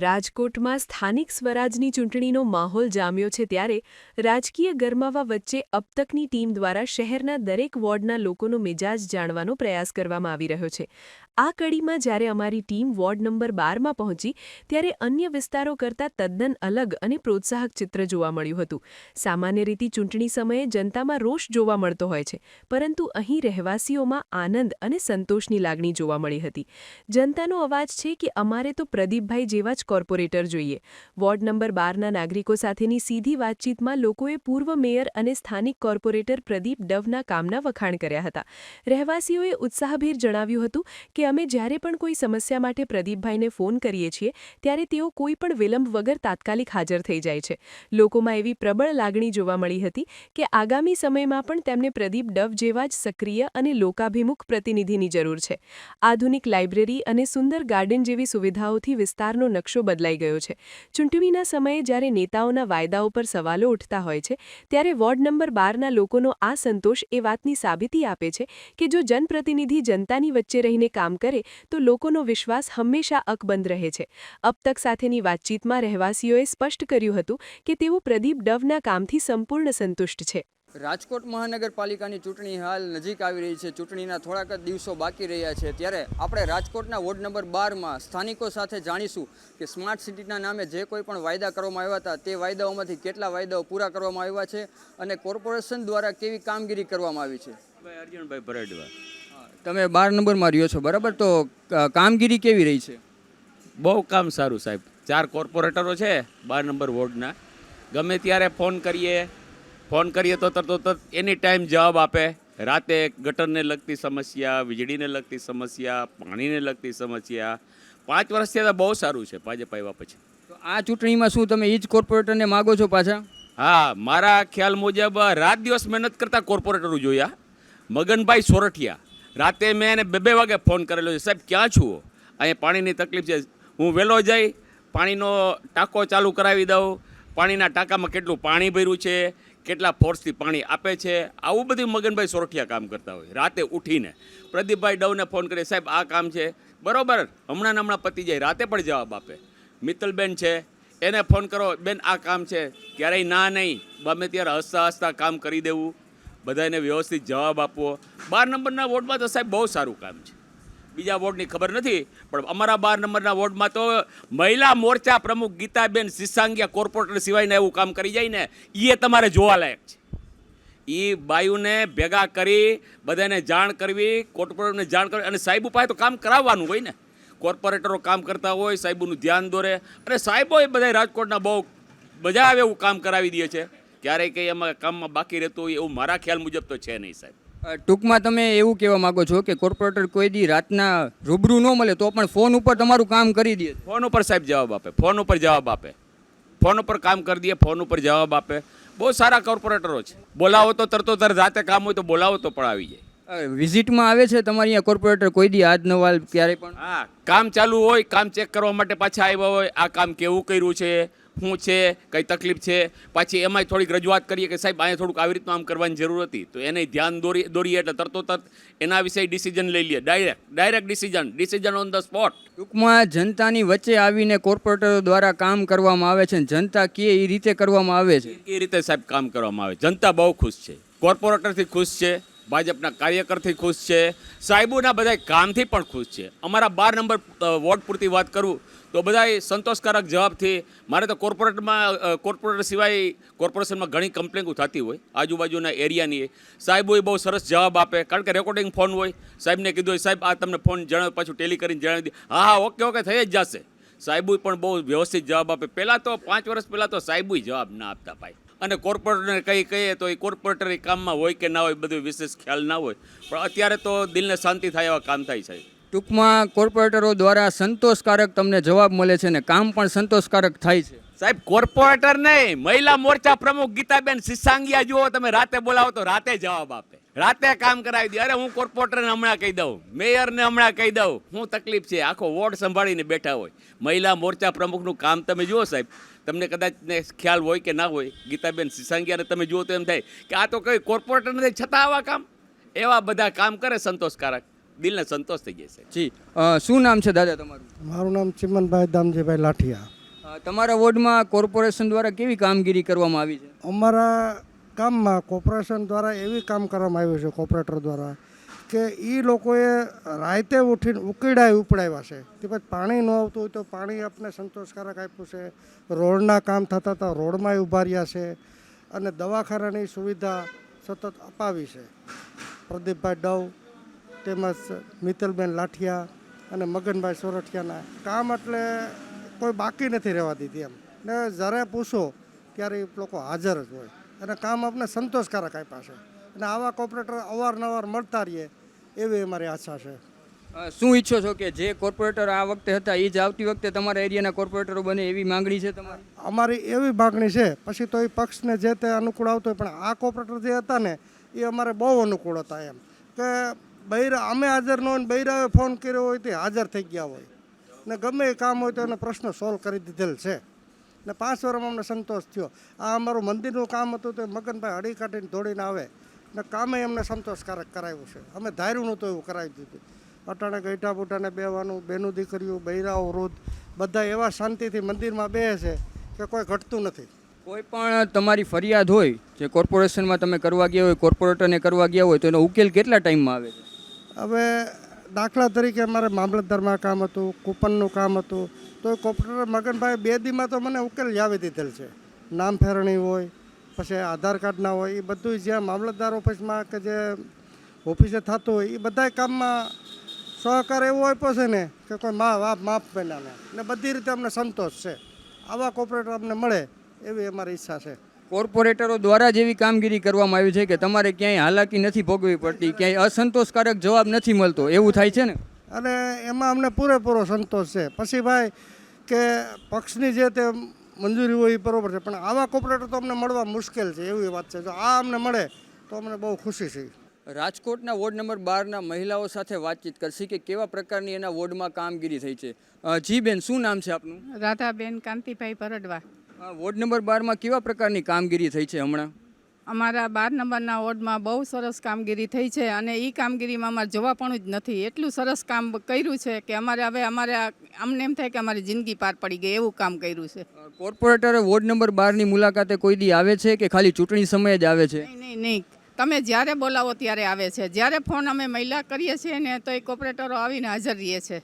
રાજકોટમાં સ્થાનિક સ્વરાજની ચૂંટણીનો માહોલ જામ્યો છે ત્યારે રાજકીય ગરમાવા વચ્ચે અબતકની ટીમ દ્વારા શહેરના દરેક વોર્ડના લોકોનો મિજાજ જાણવાનો પ્રયાસ કરવામાં આવી રહ્યો છે। આ કડીમાં જ્યારે અમારી ટીમ વોર્ડ નંબર 12માં પહોંચી ત્યારે અન્ય વિસ્તારો કરતાં તદ્દન અલગ અને પ્રોત્સાહક ચિત્ર જોવા મળ્યું હતું। સામાન્ય રીતે ચૂંટણી સમયે જનતામાં રોષ જોવા મળતો હોય છે, પરંતુ અહીં રહેવાસીઓમાં આનંદ અને સંતોષની લાગણી જોવા મળી હતી। જનતાનો અવાજ છે કે અમારે તો પ્રદીપભાઈ જેવા જ કોર્પોરેટર જોઈએ। વોર્ડ નંબર 12ના નાગરિકો સાથેની સીધી વાતચીતમાં લોકોએ પૂર્વ મેયર અને સ્થાનિક કોર્પોરેટર પ્રદીપ ડવના કામના વખાણ કર્યા હતા। રહેવાસીઓએ ઉત્સાહભેર જણાવ્યું હતું કે અમે જ્યારે પણ કોઈ સમસ્યા માટે પ્રદીપભાઈને ફોન કરીએ છીએ ત્યારે તેઓ કોઈ પણ વિલંબ વગર તાત્કાલિક હાજર થઈ જાય છે। લોકોમાં એવી પ્રબળ લાગણી જોવા મળી હતી કે આગામી સમયમાં પણ તેમને પ્રદીપ ડવ જેવા જ સક્રિય અને લોકાભિમુખ પ્રતિનિધિની જરૂર છે। આધુનિક લાઇબ્રેરી અને સુંદર ગાર્ડન જેવી સુવિધાઓથી વિસ્તારનો નકશો બદલાઈ ગયો છે। ચૂંટણીના સમયે જ્યારે નેતાઓના વાયદાઓ પર સવાલો ઉઠતા હોય છે ત્યારે વોર્ડ નંબર 12ના લોકોનો આ સંતોષ એ વાતની સાબિતી આપે છે કે જો જનપ્રતિનિધિ જનતાની વચ્ચે રહીને કામ કરે તો લોકોનો વિશ્વાસ હંમેશા અકબંધ રહે છે। અબતક સાથેની વાતચીતમાં રહેવાસીઓએ સ્પષ્ટ કર્યું હતું કે તેઓ પ્રદીપ ડવના કામથી સંપૂર્ણ સંતુષ્ટ છે। રાજકોટ મહાનગરપાલિકાની ચૂંટણી હાલ નજીક આવી રહી છે। ચૂંટણીના થોડાક જ દિવસો બાકી રહ્યા છે, ત્યારે આપણે રાજકોટના વોર્ડ નંબર 12માં સ્થાનિકો સાથે જાણીશું કે સ્માર્ટ સિટીના નામે જે કોઈ પણ વાયદા કરવામાં આવ્યા હતા તે વાયદાઓમાંથી કેટલા વાયદાઓ પૂરા કરવામાં આવ્યા છે અને કોર્પોરેશન દ્વારા કેવી કામગીરી કરવામાં આવી છે। અર્જુનભાઈ ભરડવા, તમે 12 નંબરમાં રહ્યો છો, બરાબર? તો કામગીરી કેવી રહી છે? બહુ કામ સારું સાહેબ। 4 કોર્પોરેટરો છે 12 નંબર વોર્ડના। ગમે ત્યારે ફોન કરીએ તો તરત એની ટાઈમ જવાબ આપે। રાતે ગટરને લગતી સમસ્યા, વીજળીને લગતી સમસ્યા, પાણીને લગતી સમસ્યા 5 વર્ષથી તો બહુ સારું છે ભાજપ આવ્યા પછી। તો આ ચૂંટણીમાં શું તમે એ જ કોર્પોરેટરને માગો છો પાછા? હા, મારા ખ્યાલ મુજબ રાત દિવસ મહેનત કરતા કોર્પોરેટરો જોયા। મગનભાઈ સોરઠિયા, રાતે મેં એને 2 વાગે ફોન કરેલો છે, સાહેબ ક્યાં છો? અહીંયા પાણીની તકલીફ છે, હું વહેલો જઈ પાણીનો ટાંકો ચાલુ કરાવી દઉં, પાણીના ટાંકામાં કેટલું પાણી ભર્યું છે, કેટલા ફોર્સથી પાણી આપે છે, આવું બધું મગનભાઈ સોરઠિયા કામ કરતા હોય। રાતે ઉઠીને પ્રદીપભાઈ ડવને ફોન કરીએ, સાહેબ આ કામ છે, બરાબર, હમણાં પતી જાય, રાતે પણ જવાબ આપે। મિત્તલબેન છે, એને ફોન કરો, બેન આ કામ છે, ક્યારેય ના નહીં, ગમે ત્યારે હસતા કામ કરી દેવું, બધાને વ્યવસ્થિત જવાબ આપવો। 12 નંબરના વોર્ડમાં તો સાહેબ બહુ સારું કામ છે। બીજા વોર્ડની ખબર નથી, પણ અમારા 12 નંબરના વોર્ડમાં તો મહિલા મોરચા પ્રમુખ ગીતાબેન સિસાંગિયા કોર્પોરેટર સિવાયને એવું કામ કરી જાય ને એ તમારે જોવાલાયક છે। એ બાયુને ભેગા કરી બધાને જાણ કરવી, કોર્પોરેટરને જાણ કરવી, અને સાહેબ પાસે તો કામ કરાવવાનું હોય ને। કોર્પોરેટરો કામ કરતા હોય, સાહેબોનું ધ્યાન દોરે, અને સાહેબો એ બધા રાજકોટના બહુ મજા આવે એવું કામ કરાવી દે છે। ક્યારેય કંઈ એમાં કામમાં બાકી રહેતું હોય એવું મારા ખ્યાલ મુજબ તો છે નહીં સાહેબ। ટૂંકમાં તમે એવું કહેવા માગો છો કે કોર્પોરેટર કોઈ દી રાતના રૂબરૂ ન મળે તો પણ ફોન ઉપર તમારું કામ કરી દે? ફોન ઉપર સાહેબ જવાબ આપે, ફોન ઉપર જવાબ આપે, ફોન ઉપર કામ કરી દે, ફોન ઉપર જવાબ આપે। બહુ સારા કોર્પોરેટરો છે। બોલાવો તો તરત રાતે કામ હોય તો બોલાવો તો પણ આવી જાય। વિઝિટમાં આવે છે તમારી અહીંયા કોર્પોરેટર કોઈ દી આજ નવાલ ક્યારે પણ? હા, કામ ચાલુ હોય, કામ ચેક કરવા માટે પાછા આવ્યા હોય, આ કામ કેવું કર્યું છે, શું છે, કઈ તકલીફ છે, પાછી એમાંય થોડીક રજૂઆત કરીએ કે સાહેબ અહીંયા થોડુંક આવી રીતનું આમ કરવાની જરૂર હતી, તો એને ધ્યાન દોરીએ એટલે તરત એના વિશે ડિસિઝન લઈ લે, direct decision on the spot. ટૂંકમાં જનતાની વચ્ચે આવીને કોર્પોરેટરો દ્વારા કામ કરવામાં આવે છે, જનતા કે એ રીતે કરવામાં આવે છે, એ રીતે સાહેબ કામ કરવામાં આવે। જનતા બહુ ખુશ છે, કોર્પોરેટરથી ખુશ છે, ભાજપના કાર્યકરથી ખુશ છે, સાહેબોના બધા કામથી પણ ખુશ છે। અમારા 12 નંબર વોર્ડ પૂરતી વાત કરું તો બધાય સંતોષકારક જવાબથી, મારે તો કોર્પોરેટર સિવાય કોર્પોરેશનમાં ઘણી કમ્પ્લેન્ટો થતી હોય આજુબાજુના એરિયાની, સાહેબોએ બહુ સરસ જવાબ આપે, કારણ કે રેકોર્ડિંગ ફોન હોય, સાહેબને કીધું હોય સાહેબ આ તમને ફોન જણાવ, પાછું ટેલી કરીને જણાવી દે, હા ઓકે થઈ જ જશે। સાહેબોએ પણ બહુ વ્યવસ્થિત જવાબ આપે। પહેલાં તો 5 વર્ષ પહેલાં તો સાહેબોએ જવાબ ના આપતા ભાઈ, અને કોર્પોરેટરને કહીએ તો એ કોર્પોરેટર કામમાં હોય કે ના હોય બધું વિશેષ ખ્યાલ ના હોય, પણ અત્યારે તો દિલને શાંતિ થાય એવા કામ થાય છે। ટૂંકમાં કોર્પોરેટરો દ્વારા સંતોષકારક તમને જવાબ મળે છે ને કામ પણ સંતોષકારક થાય છે સાહેબ। કોર્પોરેટર નહીં, મહિલા મોરચા પ્રમુખ ગીતાબેન સિસાંગિયા જુઓ તમે, રાતે બોલાવો તો રાતે જવાબ આપે, રાતે કામ કરાવી દે। અરે હું કોર્પોરેટરને હમણાં કહી દઉં, મેયરને હમણાં કહી દઉં, શું તકલીફ છે, આખો વોર્ડ સંભાળીને બેઠા હોય। મહિલા મોરચા પ્રમુખનું કામ તમે જુઓ સાહેબ, તમને કદાચ ખ્યાલ હોય કે ના હોય, ગીતાબેન સિસાંગિયાને તમે જુઓ તો એમ થાય કે આ તો કઈ કોર્પોરેટર નથી છતાં આવા કામ, એવા બધા કામ કરે સંતોષકારક। દિલને સંતોષ થઈ જાય છે. જી શું નામ છે દાદા તમારું? મારું નામ ચિમનભાઈ દામજીભાઈ લાઠિયા. તમારા વોર્ડમાં કોર્પોરેશન દ્વારા કેવી કામગીરી કરવામાં આવી છે? અમારા ગામમાં કોર્પોરેશન દ્વારા એવી કામ કરવામાં આવ્યું છે કોર્પોરેટર દ્વારા કે એ લોકોએ રાતે ઉઠીને ઉકેડાય ઉપડાવ્યા છે. તે પછી પાણી ન આવતું હોય તો પાણી આપણે સંતોષકારક આપ્યું છે. રોડના કામ થતા હતા રોડમાં ઊભા રહ્યા છે અને દવાખાનાની સુવિધા સતત અપાવી છે. પ્રદીપભાઈ ડવ તેમજ મિત્તલબેન લાઠિયા અને મગનભાઈ સોરઠિયાના કામ એટલે કોઈ બાકી નથી રહેવા દીધી એમ ને જ્યારે પૂછો ત્યારે એ લોકો હાજર જ હોય અને કામ આપણે સંતોષકારક આપ્યા છે અને આવા કોર્પોરેટર અવારનવાર મળતા રહીએ એવી અમારી આશા છે. શું ઈચ્છો છો કે જે કોર્પોરેટર આ વખતે હતા એ જ આવતી વખતે તમારા એરિયાના કોર્પોરેટરો બને એવી માંગણી છે તમારી? અમારી એવી માગણી છે. પછી તો એ પક્ષને જે તે અનુકૂળ આવતો હોય પણ આ કોર્પોરેટર જે હતા ને એ અમારે બહુ અનુકૂળ હતા એમ કે બૈરા અમે હાજર ન હોય ને બૈરાએ ફોન કર્યો હોય તે હાજર થઈ ગયા હોય ને ગમે એ કામ હોય તો એનો પ્રશ્ન સોલ્વ કરી દીધેલ છે ને 5 વર્ષમાં અમને સંતોષ થયો. આ અમારું મંદિરનું કામ હતું તો મગનભાઈ હળી કાઢીને દોડીને આવે ને કામે એમને સંતોષકારક કરાવ્યું છે. અમે ધાર્યું નહોતું એવું કરાવી દીધું. અટાણે ગઈઠા બુટાને બેવાનું બેનું દીકરીઓ બૈરાઓ વૃદ્ધ બધા એવા શાંતિથી મંદિરમાં બેસે છે કે કોઈ ઘટતું નથી. કોઈ પણ તમારી ફરિયાદ હોય જે કોર્પોરેશનમાં તમે કરવા ગયા હોય કોર્પોરેટરને કરવા ગયા હોય તો એનો ઉકેલ કેટલા ટાઈમમાં આવે છે? હવે દાખલા તરીકે મારે મામલતદારમાં કામ હતું કૂપનનું કામ હતું તો એ કોર્પોરેટર મગનભાઈ 2 દીમાં તો મને ઉકેલ લાવી દીધેલ છે. નામ ફેરણી હોય પછી આધાર કાર્ડના હોય એ બધું જ્યાં મામલતદાર ઓફિસમાં કે જે ઓફિસે થતું હોય એ બધા કામમાં સહકાર એવો આપ્યો છે ને કે કોઈ માફ બન્યા ને બધી રીતે અમને સંતોષ છે. આવા કોર્પોરેટર અમને મળે એવી અમારી ઈચ્છા છે. કોર્પોરેટરો દ્વારા જ એવી કામગીરી કરવામાં આવી છે કે તમારે ક્યાંય હાલાકી નથી ભોગવવી પડતી, ક્યાંય અસંતોષકારક જવાબ નથી મળતો, એવું થાય છે ને? અને એમાં અમને પૂરેપૂરો સંતોષ છે. પછી ભાઈ કે પક્ષની જે તે મંજૂરી હોય એ બરોબર છે પણ આવા કોર્પોરેટર તો અમને મળવા મુશ્કેલ છે એવી વાત છે. જો આ અમને મળે તો અમને બહુ ખુશી છે. રાજકોટના વોર્ડ નંબર 12ના મહિલાઓ સાથે વાતચીત કરશી કે કેવા પ્રકારની એના વોર્ડમાં કામગીરી થઈ છે. જી બેન, શું નામ છે આપનું? રાધાબેન કાંતિભાઈ ભરડવા. વોર્ડ નંબર 12માં કેવા પ્રકારની કામગીરી થઈ છે હમણાં? અમારા 12 નંબરના વોર્ડમાં બહુ સરસ કામગીરી થઈ છે અને એ કામગીરીમાં અમારે જવાપણું જ નથી. એટલું સરસ કામ કર્યું છે કે અમારે અમને એમ થાય કે અમારી જિંદગી પાર પડી ગઈ એવું કામ કર્યું છે. કોર્પોરેટર વોર્ડ નંબર 12ની મુલાકાતે કોઈ દી આવે છે કે ખાલી ચૂંટણી સમયે જ આવે છે? નહીં, તમે જ્યારે બોલાવો ત્યારે આવે છે. જ્યારે ફોન અમે મહિલા કરીએ છીએ ને તો એ કોર્પોરેટરો આવીને હાજર રહે છે,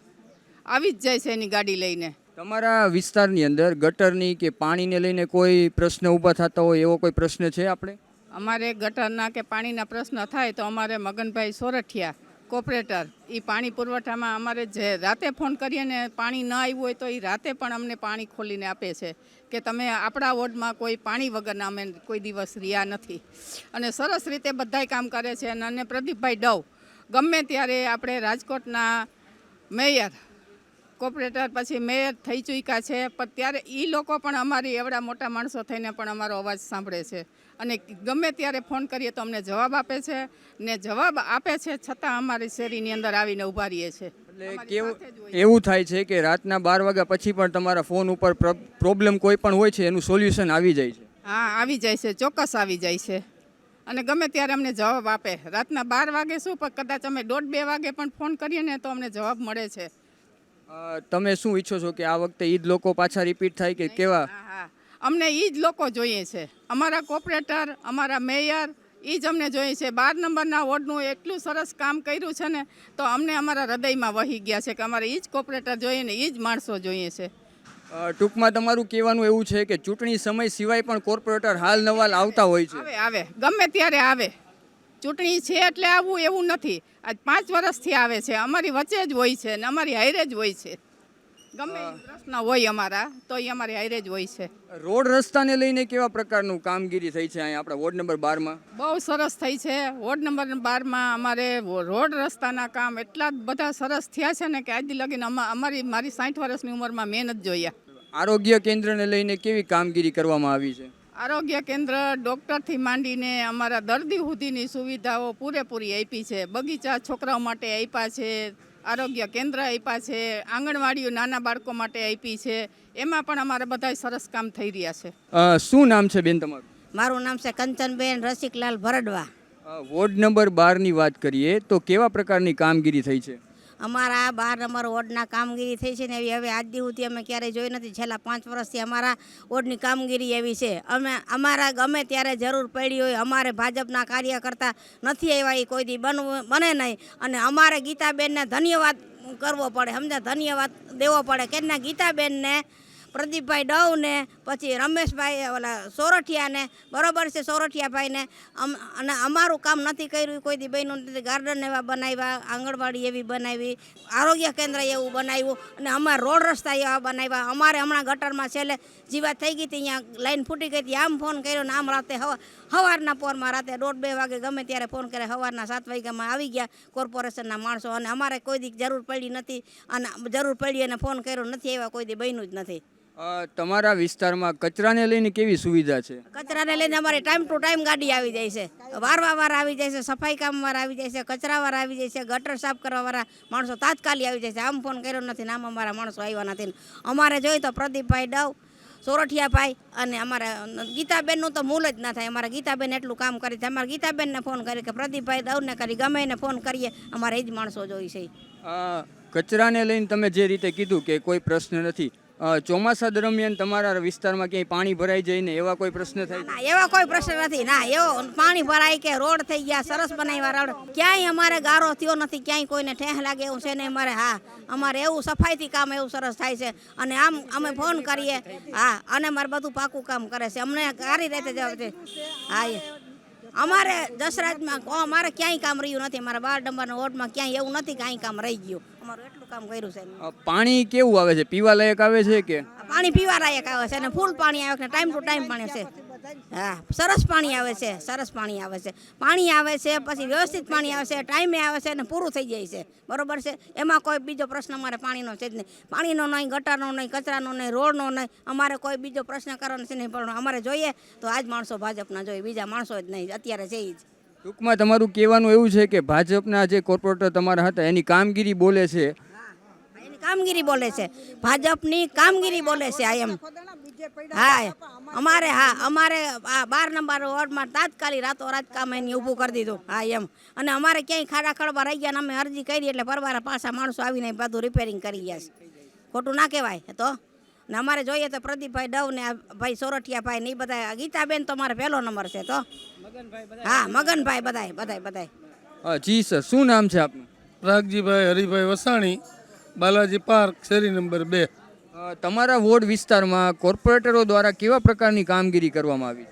આવી જ જાય છે એની ગાડી લઈને. તમારા વિસ્તારની અંદર ગટરની કે પાણીને લઈને કોઈ પ્રશ્ન ઊભા થતા હોય એવો કોઈ પ્રશ્ન છે આપણે? અમારે ગટરના કે પાણીના પ્રશ્ન થાય તો અમારે મગનભાઈ સોરઠિયા કોર્પોરેટર એ પાણી પુરવઠામાં અમારે જે રાતે ફોન કરીએ ને પાણી ન આવ્યું હોય તો એ રાતે પણ અમને પાણી ખોલીને આપે છે કે તમે આપણા વોર્ડમાં કોઈ પાણી વગરના અમે કોઈ દિવસ રહ્યા નથી. અને સરસ રીતે બધાય કામ કરે છે. અને પ્રદીપભાઈ ડવ ગમે ત્યારે આપણે રાજકોટના મેયર કોર્પોરેટર પછી મેયર થઈ ચૂક્યા છે પણ ત્યારે એ લોકો પણ અમારી એવડા મોટા માણસો થઈને પણ અમારો અવાજ સાંભળે છે અને ગમે ત્યારે ફોન કરીએ તો અમને જવાબ આપે છે ને જવાબ આપે છે છતાં અમારી શેરીની અંદર આવીને ઊભા રહીએ છે. એટલે એવું થાય છે કે રાતના 12 વાગ્યા પછી પણ તમારા ફોન ઉપર પ્રોબ્લેમ કોઈ પણ હોય છે એનું સોલ્યુશન આવી જાય છે? હા, આવી જાય છે, ચોક્કસ આવી જાય છે અને ગમે ત્યારે અમને જવાબ આપે. રાતના 12 વાગે શું પણ કદાચ અમે 1:30-2 વાગે પણ ફોન કરીએ ને તો અમને જવાબ મળે છે. તમે શું ઈચ્છો છો કે આ વખતે ઈ જ લોકો પાછા રિપીટ થાય કે કેવા? હા, અમને ઈ જ લોકો જોઈએ છે. અમારા કોર્પોરેટર, અમારા મેયર ઈ જ અમને જોઈએ છે. 12 નંબરના વોર્ડનું એટલું સરસ કામ કર્યું છે ને તો અમને અમારા હૃદયમાં વહી ગયા છે કે અમારે ઈ જ કોર્પોરેટર જોઈએ ને ઈ જ માણસો જોઈએ છે. ટૂંકમાં તમારું કહેવાનું એવું છે કે ચૂંટણી સમય સિવાય પણ કોર્પોરેટર હાલ નવાલ આવતા હોય છે? આવે ગમે ત્યારે આવે. ચૂંટણી છે એટલે આવવું એવું નથી. આજ 5 વર્ષથી આવે છે, અમારી વચ્ચે જ હોય છે ને અમારી હાઈરે જ હોય છે. ગમે પ્રશ્ન હોય અમારા તો એ અમારી હાઈરે જ હોય છે. રોડ રસ્તાને લઈને કેવા પ્રકારનું કામગીરી થઈ છે અહીંયા આપણા વોર્ડ નંબર 12માં? બહુ સરસ થઈ છે. વોર્ડ નંબર 12માં અમારે રોડ રસ્તાના કામ એટલા બધા સરસ થયા છે ને કે આજ લગીને મારી 60 વર્ષની ઉંમરમાં મેં નથી જોયા. આરોગ્ય કેન્દ્રને લઈને કેવી કામગીરી કરવામાં આવી છે? આરોગ્ય કેન્દ્ર ડૉક્ટરથી માંડીને અમારા દર્દી સુધીની સુવિધાઓ પૂરેપૂરી આપી છે. બગીચા છોકરાઓ માટે આપ્યા છે, આરોગ્ય કેન્દ્ર આપ્યા છે, આંગણવાડીઓ નાના બાળકો માટે આપી છે. એમાં પણ અમારા બધા સરસ કામ થઈ રહ્યા છે. શું નામ છે બેન તમારું? મારું નામ છે કંચનબેન રસિકલાલ ભરડવા. વોર્ડ નંબર 12ની વાત કરીએ તો કેવા પ્રકારની કામગીરી થઈ છે? અમારા 12 નંબર વોર્ડના કામગીરી થઈ છે ને એવી હવે આજ સુધી અમે ક્યારેય જોઈ નથી. છેલ્લા 5 વર્ષથી અમારા વોર્ડની કામગીરી એવી છે. અમારા ગમે ત્યારે જરૂર પડી હોય અમારે ભાજપના કાર્યકર્તા નથી આવ્યા એ કોઈ દી બને નહીં. અને અમારે ગીતાબેનને ધન્યવાદ કરવો પડે, સમજ્યા, ધન્યવાદ દેવો પડે. કેના ગીતાબેનને, પ્રદીપભાઈ ડવને, પછી રમેશભાઈ ઓલા સોરઠિયાને, બરોબર છે, સોરઠિયાભાઈને, અને અમારું કામ નથી કર્યું કોઈ દી બન્યું નથી. ગાર્ડન એવા બનાવ્યા, આંગણવાડી એવી બનાવી, આરોગ્ય કેન્દ્ર એવું બનાવ્યું, અને અમારે રોડ રસ્તા એવા બનાવ્યા. અમારે હમણાં ગટરમાં છેલ્લે જીવાત થઈ ગઈ હતી, અહીંયા લાઈન ફૂટી ગઈ હતી, આમ ફોન કર્યો ને આમ રાતે સવારના પોરમાં રાતે 1:30-2 વાગે ગમે ત્યારે ફોન કરે, સવારના 7 વાગ્યામાં આવી ગયા કોર્પોરેશનના માણસો. અને અમારે કોઈ દી જરૂર પડી નથી, અને જરૂર પડી અને ફોન કર્યો નથી, આવ્યા કોઈ દી બન્યું જ નથી. તમારા વિસ્તારમાં કચરાને લઈને કેવી સુવિધા છે? કચરાને લઈને અમારે ટાઈમ ટુ ટાઈમ ગાડી આવી જાય છે, વારવા આવી જાય છે, સફાઈ કામવાળા આવી જાય છે, કચરાવાળા આવી જાય છે, ગટર સાફ કરવાવાળા માણસો તાત્કાલિક આવી જાય છે. આમ ફોન કર્યો નથી ને આમ અમારા માણસો આવ્યા નથી. અમારે જોઈએ તો પ્રદીપભાઈ ડવ, સોરઠિયાભાઈ અને અમારા ગીતાબેનનું તો મૂલ જ ના થાય. અમારા ગીતાબેન એટલું કામ કરે છે. અમારે ગીતાબેનને ફોન કરીએ કે પ્રદીપભાઈ ડવને કરી, ગમે એને ફોન કરીએ, અમારે એ જ માણસો જોઈ છે. કચરાને લઈને તમે જે રીતે કીધું કે કોઈ પ્રશ્ન નથી, ચોમાસા દરમિયાન તમારા વિસ્તારમાં ક્યાંય પાણી ભરાઈ જાય ને એવા કોઈ પ્રશ્ન થાય? ના, એવા કોઈ પ્રશ્ન નથી. ના, એવો પાણી ભરાય કે રોડ થઈ ગયા, સરસ બનાવ્યા રોડ, ક્યાંય અમારે ગારો થયો નથી, ક્યાંય કોઈને ઠેહ લાગે એવું છે ને. અમારે અમારે એવું સફાઈથી કામ એવું સરસ થાય છે. અને આમ અમે ફોન કરીએ, અને અમારે બધું પાકું કામ કરે છે, અમને સારી રીતે જવાબ છે. અમારે દસરાજમાં અમારે ક્યાંય કામ રહ્યું નથી. અમારા 12 નંબરના વોર્ડમાં ક્યાંય એવું નથી કે અહીં કામ રહી ગયું. અમારું એટલું કામ કર્યું છે. પાણી કેવું આવે છે? પીવા લાયક આવે છે કે? પાણી પીવા લાયક આવે છે, અને ફૂલ પાણી આવે છે, ટાઈમ ટુ ટાઈમ પાણી છે. સરસ પાણી આવે છે, સરસ પાણી આવે છે. પાણી આવે છે, પછી વ્યવસ્થિત પાણી આવે છે, ટાઈમે આવે છે, અને પૂરું થઈ જાય છે, બરોબર છે. એમાં કોઈ બીજો પ્રશ્ન અમારે પાણીનો છે જ નહીં. પાણીનો નહીં, ગટરનો નહીં, કચરાનો નહીં, રોડનો નહીં, અમારે કોઈ બીજો પ્રશ્ન કરવાનો છે નહીં. પણ અમારે જોઈએ તો આજ માણસો ભાજપના જોઈએ, બીજા માણસો જ નહીં, અત્યારે છે જ. ટૂંકમાં તમારું કહેવાનું એવું છે કે ભાજપના જે કોર્પોરેટર તમારા હતા એની કામગીરી બોલે છે? એની કામગીરી બોલે છે, ભાજપની કામગીરી બોલે છે. એમ અમારે 12 નંબર વોર્ડમાં તાત્કાલિક રાતોરાત કામ એને ઊભું કરી દીધું. એમ. અને અમારે ક્યાંય ખાડા ખડબા રહી ગયા ને અમે અરજી કરી એટલે પરવારા પાછા માણસો આવીને બધું રિપેરિંગ કરી ગયા છે. ખોટું ના કહેવાય તો. ને અમારે જોઈએ તો પ્રદીપભાઈ ડવ ને ભાઈ સોરઠિયાભાઈ ને એ બધા, ગીતાબેન તો અમારે 1લો નંબર છે. તો મગનભાઈ બધાય. જી સર, શું નામ છે આપનું? રાગજીભાઈ હરિભાઈ વસાણી, બાલાજી પાર્ક, શેરી નંબર 2. તમારા વોર્ડ વિસ્તારમાં કોર્પોરેટરો દ્વારા કેવા પ્રકારની કામગીરી કરવામાં આવી?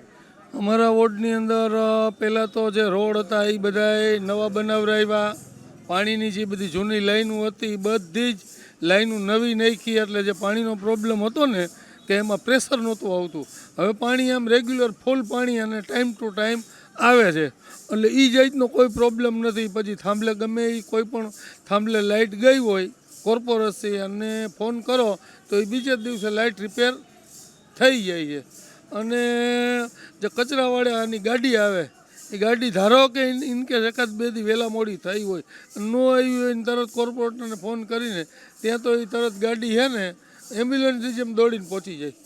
અમારા વોર્ડની અંદર પહેલાં તો જે રોડ હતા એ બધાય નવા બનાવરાવ્યા. પાણીની જે બધી જૂની લાઈનો હતી એ બધી જ લાઈનો નવી નાખી, એટલે જે પાણીનો પ્રોબ્લેમ હતો ને કે એમાં પ્રેશર નહોતું આવતું. હવે પાણી આમ રેગ્યુલર ફૂલ પાણી અને ટાઈમ ટુ ટાઈમ આવે છે, એટલે એ જાતનો કોઈ પ્રોબ્લેમ નથી. પછી થાંભલે ગમે એ કોઈ પણ થાંભલે લાઇટ ગઈ હોય કોર્પોરેશન અને ફોન કરો તો એ બીજે દિવસે લાઇટ રિપેર થઈ જાય છે. અને જે કચરાવાળાની ગાડી આવે એ ગાડી ધારો કે ઇનકેસ એકાદ 2 દી વહેલા મોડી થઈ હોય, ન આવી હોય ને તરત કોર્પોરેટરને ફોન કરીને ત્યાં તો એ તરત ગાડી છે ને એમ્બ્યુલન્સની જેમ દોડીને પહોંચી જાય,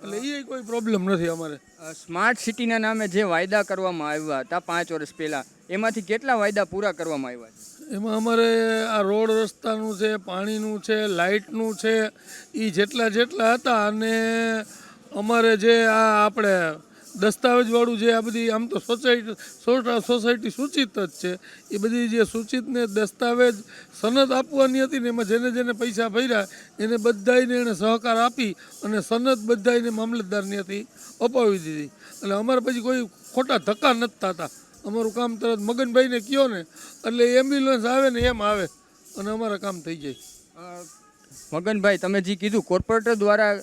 એટલે એ કોઈ પ્રોબ્લેમ નથી અમારે. સ્માર્ટ સિટીના નામે જે વાયદા કરવામાં આવ્યા હતા 5 વર્ષ પહેલાં, એમાંથી કેટલા વાયદા પૂરા કરવામાં આવ્યા છે? એમાં અમારે આ રોડ રસ્તાનું છે, પાણીનું છે, લાઇટનું છે, એ જેટલા હતા. અને અમારે જે આ આપણે દસ્તાવેજવાળું જે આ બધી, આમ તો સોસાયટી સૂચિત જ છે, એ બધી જે સૂચિતને દસ્તાવેજ સનદ આપવાની હતી ને એમાં જેને પૈસા ભર્યા એને બધાને એને સહકાર આપી અને સનદ બધાને મામલતદારની હતી અપાવી દીધી. એટલે અમારે પછી કોઈ ખોટા ધક્કા નથી થતા. અમારું કામ તરત મગનભાઈને કહો ને એટલે એમ્બ્યુલન્સ આવે ને એમ આવે અને અમારા કામ થઈ જાય. મગનભાઈ, તમે જે કીધું કોર્પોરેટર દ્વારા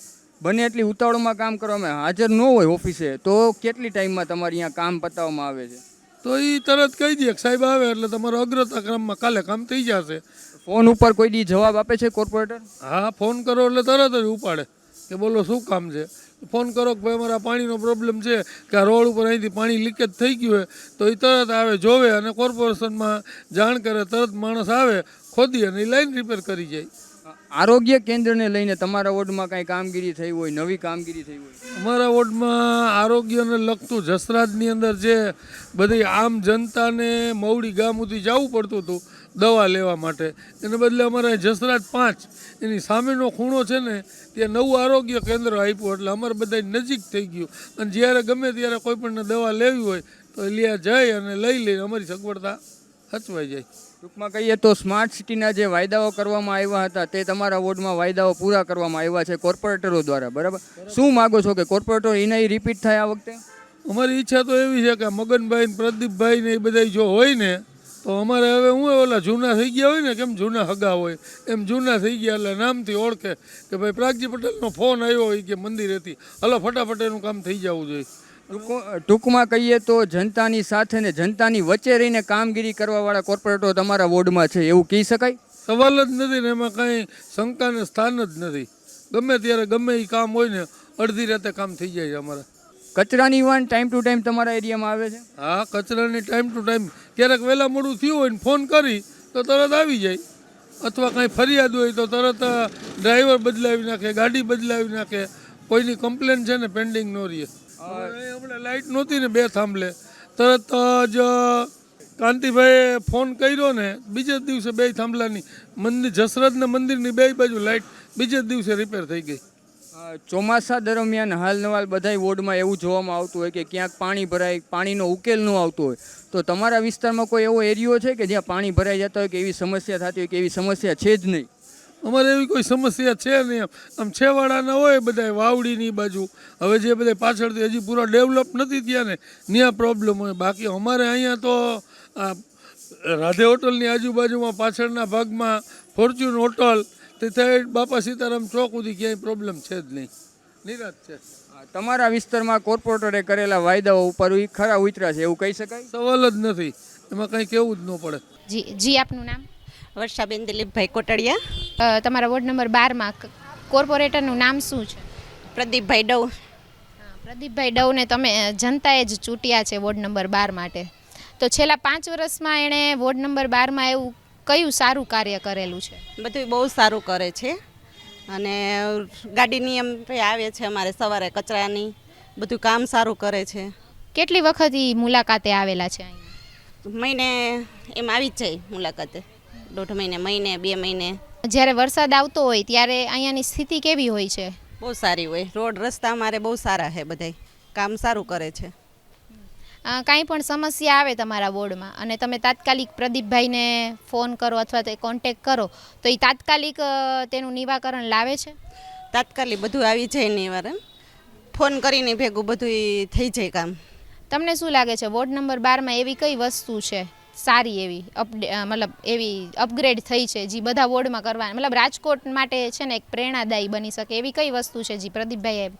બને એટલી ઉતાવળમાં કામ કરવામાં હાજર ન હોય ઓફિસે, તો કેટલી ટાઈમમાં તમારે અહીંયા કામ પતાવવામાં આવે છે? તો એ તરત કહી દે સાહેબ આવે એટલે તમારો અગ્રતા ક્રમમાં કાલે કામ થઈ જશે. ફોન ઉપર કોઈ દી જવાબ આપે છે કોર્પોરેટર? હા, ફોન કરો એટલે તરત જ ઉપાડે કે બોલો શું કામ છે. ફોન કરો કે ભાઈ અમારા પાણીનો પ્રોબ્લેમ છે કે આ રોડ ઉપર અહીંથી પાણી લીકેજ થઈ ગયું હોય તો એ તરત આવે, જોવે અને કોર્પોરેશનમાં જાણ કરે, તરત માણસ આવે, ખોદી અને એ લાઈન રિપેર કરી જાય. આરોગ્ય કેન્દ્રને લઈને તમારા વોર્ડમાં કાંઈ કામગીરી થઈ હોય, નવી કામગીરી થઈ હોય? અમારા વોર્ડમાં આરોગ્યને લગતું જસરાજની અંદર જે બધી આમ જનતાને મવડી ગામ સુધી જવું પડતું હતું દવા લેવા માટે, એને બદલે અમારા જસરાજ 5 એની સામેનો ખૂણો છે ને ત્યાં નવું આરોગ્ય કેન્દ્ર આપ્યું, એટલે અમારે બધા નજીક થઈ ગયું. અને જ્યારે ગમે ત્યારે કોઈ પણ દવા લેવી હોય તો લ્યા જઈ અને લઈ લઈને અમારી સગવડતા હચવાઈ જાય. ટૂંકમાં કહીએ તો સ્માર્ટ સિટીના જે વાયદાઓ કરવામાં આવ્યા હતા તે તમારા વોર્ડમાં વાયદાઓ પૂરા કરવામાં આવ્યા છે કોર્પોરેટરો દ્વારા, બરાબર? શું માગો છો કે કોર્પોરેટર એને રિપીટ થાય આ વખતે? અમારી ઈચ્છા તો એવી છે કે મગનભાઈ ને પ્રદીપભાઈ ને એ બધા જો હોય ને તો અમારે હવે હું ઓલા જૂના થઈ ગયા હોય ને, કેમ જૂના હગા હોય એમ જૂના થઈ ગયા એટલે નામથી ઓળખે કે ભાઈ પ્રાગજી પટેલનો ફોન આવ્યો હોય કે મંદિરેથી, હલો ફટાફટ એનું કામ થઈ જવું જોઈએ. ટૂંકમાં કહીએ તો જનતાની સાથે ને જનતાની વચ્ચે રહીને કામગીરી કરવાવાળા કોર્પોરેટરો તમારા વોર્ડમાં છે એવું કહી શકાય? સવાલ જ નથી ને એમાં કાંઈ શંકાને સ્થાન જ નથી. ગમે ત્યારે ગમે એ કામ હોય ને અડધી રાતે કામ થઈ જાય છે અમારા. કચરાની વાન ટાઈમ ટુ ટાઈમ તમારા એરિયામાં આવે છે? હા, કચરાની ટાઈમ ટુ ટાઈમ ક્યારેક વહેલા મોડું થયું હોય ને ફોન કરી તો તરત આવી જાય, અથવા કાંઈ ફરિયાદ હોય તો તરત ડ્રાઈવર બદલાવી નાખે, ગાડી બદલાવી નાખે. કોઈની કમ્પ્લેન છે ને પેન્ડિંગ ન રહીએ. હમણાં લાઇટ નહોતી ને 2 થાંભલે, તરત જ કાંતિભાઈએ ફોન કર્યો ને બીજે જ દિવસે 2 થાંભલાની મંદિર જસરતના મંદિરની 2 બાજુ લાઇટ બીજે જ દિવસે રિપેર થઈ ગઈ. ચોમાસા દરમિયાન હાલ નવાલ બધા વોર્ડમાં એવું જોવામાં આવતું હોય કે ક્યાંક પાણી ભરાય, પાણીનો ઉકેલ ન આવતો હોય, તો તમારા વિસ્તારમાં કોઈ એવો એરિયો છે કે જ્યાં પાણી ભરાઈ જતા હોય કે એવી સમસ્યા થતી હોય કે એવી સમસ્યા છે જ નહીં? અમારે એવી કોઈ સમસ્યા છે નહીં. આમ છેવાડાના હોય બધા વાવડીની બાજુ, હવે જે બધા પાછળથી હજી પૂરા ડેવલપ નથી થયા ને ત્યાં પ્રોબ્લેમ હોય. બાકી અમારે અહીંયા તો આ રાધે હોટલની આજુબાજુમાં પાછળના ભાગમાં ફોર્ચ્યુન હોટલ તે સાઈડ બાપા સીતારામ ચોક સુધી ક્યાંય પ્રોબ્લેમ છે જ નહીં, નિરાશ છે. તમારા વિસ્તારમાં કોર્પોરેટરે કરેલા વાયદાઓ ઉપર ખરા ઉતર્યા છે એવું કહી શકાય? સવાલ જ નથી, એમાં કંઈ કહેવું જ ન પડે. જી આપનું નામ? વર્ષાબેન દિલીપભાઈ કોટડિયા. તમારા વોર્ડ નંબર 12માં કોર્પોરેટરનું નામ શું છે? પ્રદીપભાઈ ડવ. પ્રદીપભાઈ ડવને તમે જનતાએ જ ચૂંટ્યા છે વોર્ડ નંબર 12 માટે, તો છેલ્લા 5 વર્ષમાં એણે વોર્ડ નંબર 12માં એવું કયું સારું કાર્ય કરેલું છે? બધું બહુ સારું કરે છે અને ગાડી નિયમ આવે છે અમારે સવારે, કચરાની બધું કામ સારું કરે છે. કેટલી વખત ઈ મુલાકાતે આવેલા છે અહીંયા? મહિને એમ આવી જ જાય મુલાકાતે, 1.5 મહિને, મહિને 2 મહિને. જ્યારે વરસાદ આવતો હોય ત્યારે અહીંયાની સ્થિતિ કેવી હોય છે? બહુ સારી હોય. રોડ રસ્તા અમારે બહુ સારા છે, બધાય કામ સારું કરે છે. કાંઈ પણ સમસ્યા આવે તમારા વોર્ડમાં અને તમે તાત્કાલિક પ્રદીપભાઈને ફોન કરો અથવા તો કોન્ટેક કરો તો એ તાત્કાલિક તેનું નિવારણ લાવે છે? તાત્કાલિક બધું આવી જાય નિવારણ, ફોન કરીને ભેગું બધું થઈ જાય કામ. તમને શું લાગે છે વોર્ડ નંબર 12માં એવી કઈ વસ્તુ છે સારી એવી મતલબ એવી અપગ્રેડ થઈ છે જે બધા વોર્ડમાં કરવાની, મતલબ રાજકોટ માટે છે ને એક પ્રેરણાદાયી બની શકે એવી કઈ વસ્તુ છે જે પ્રદીપભાઈએ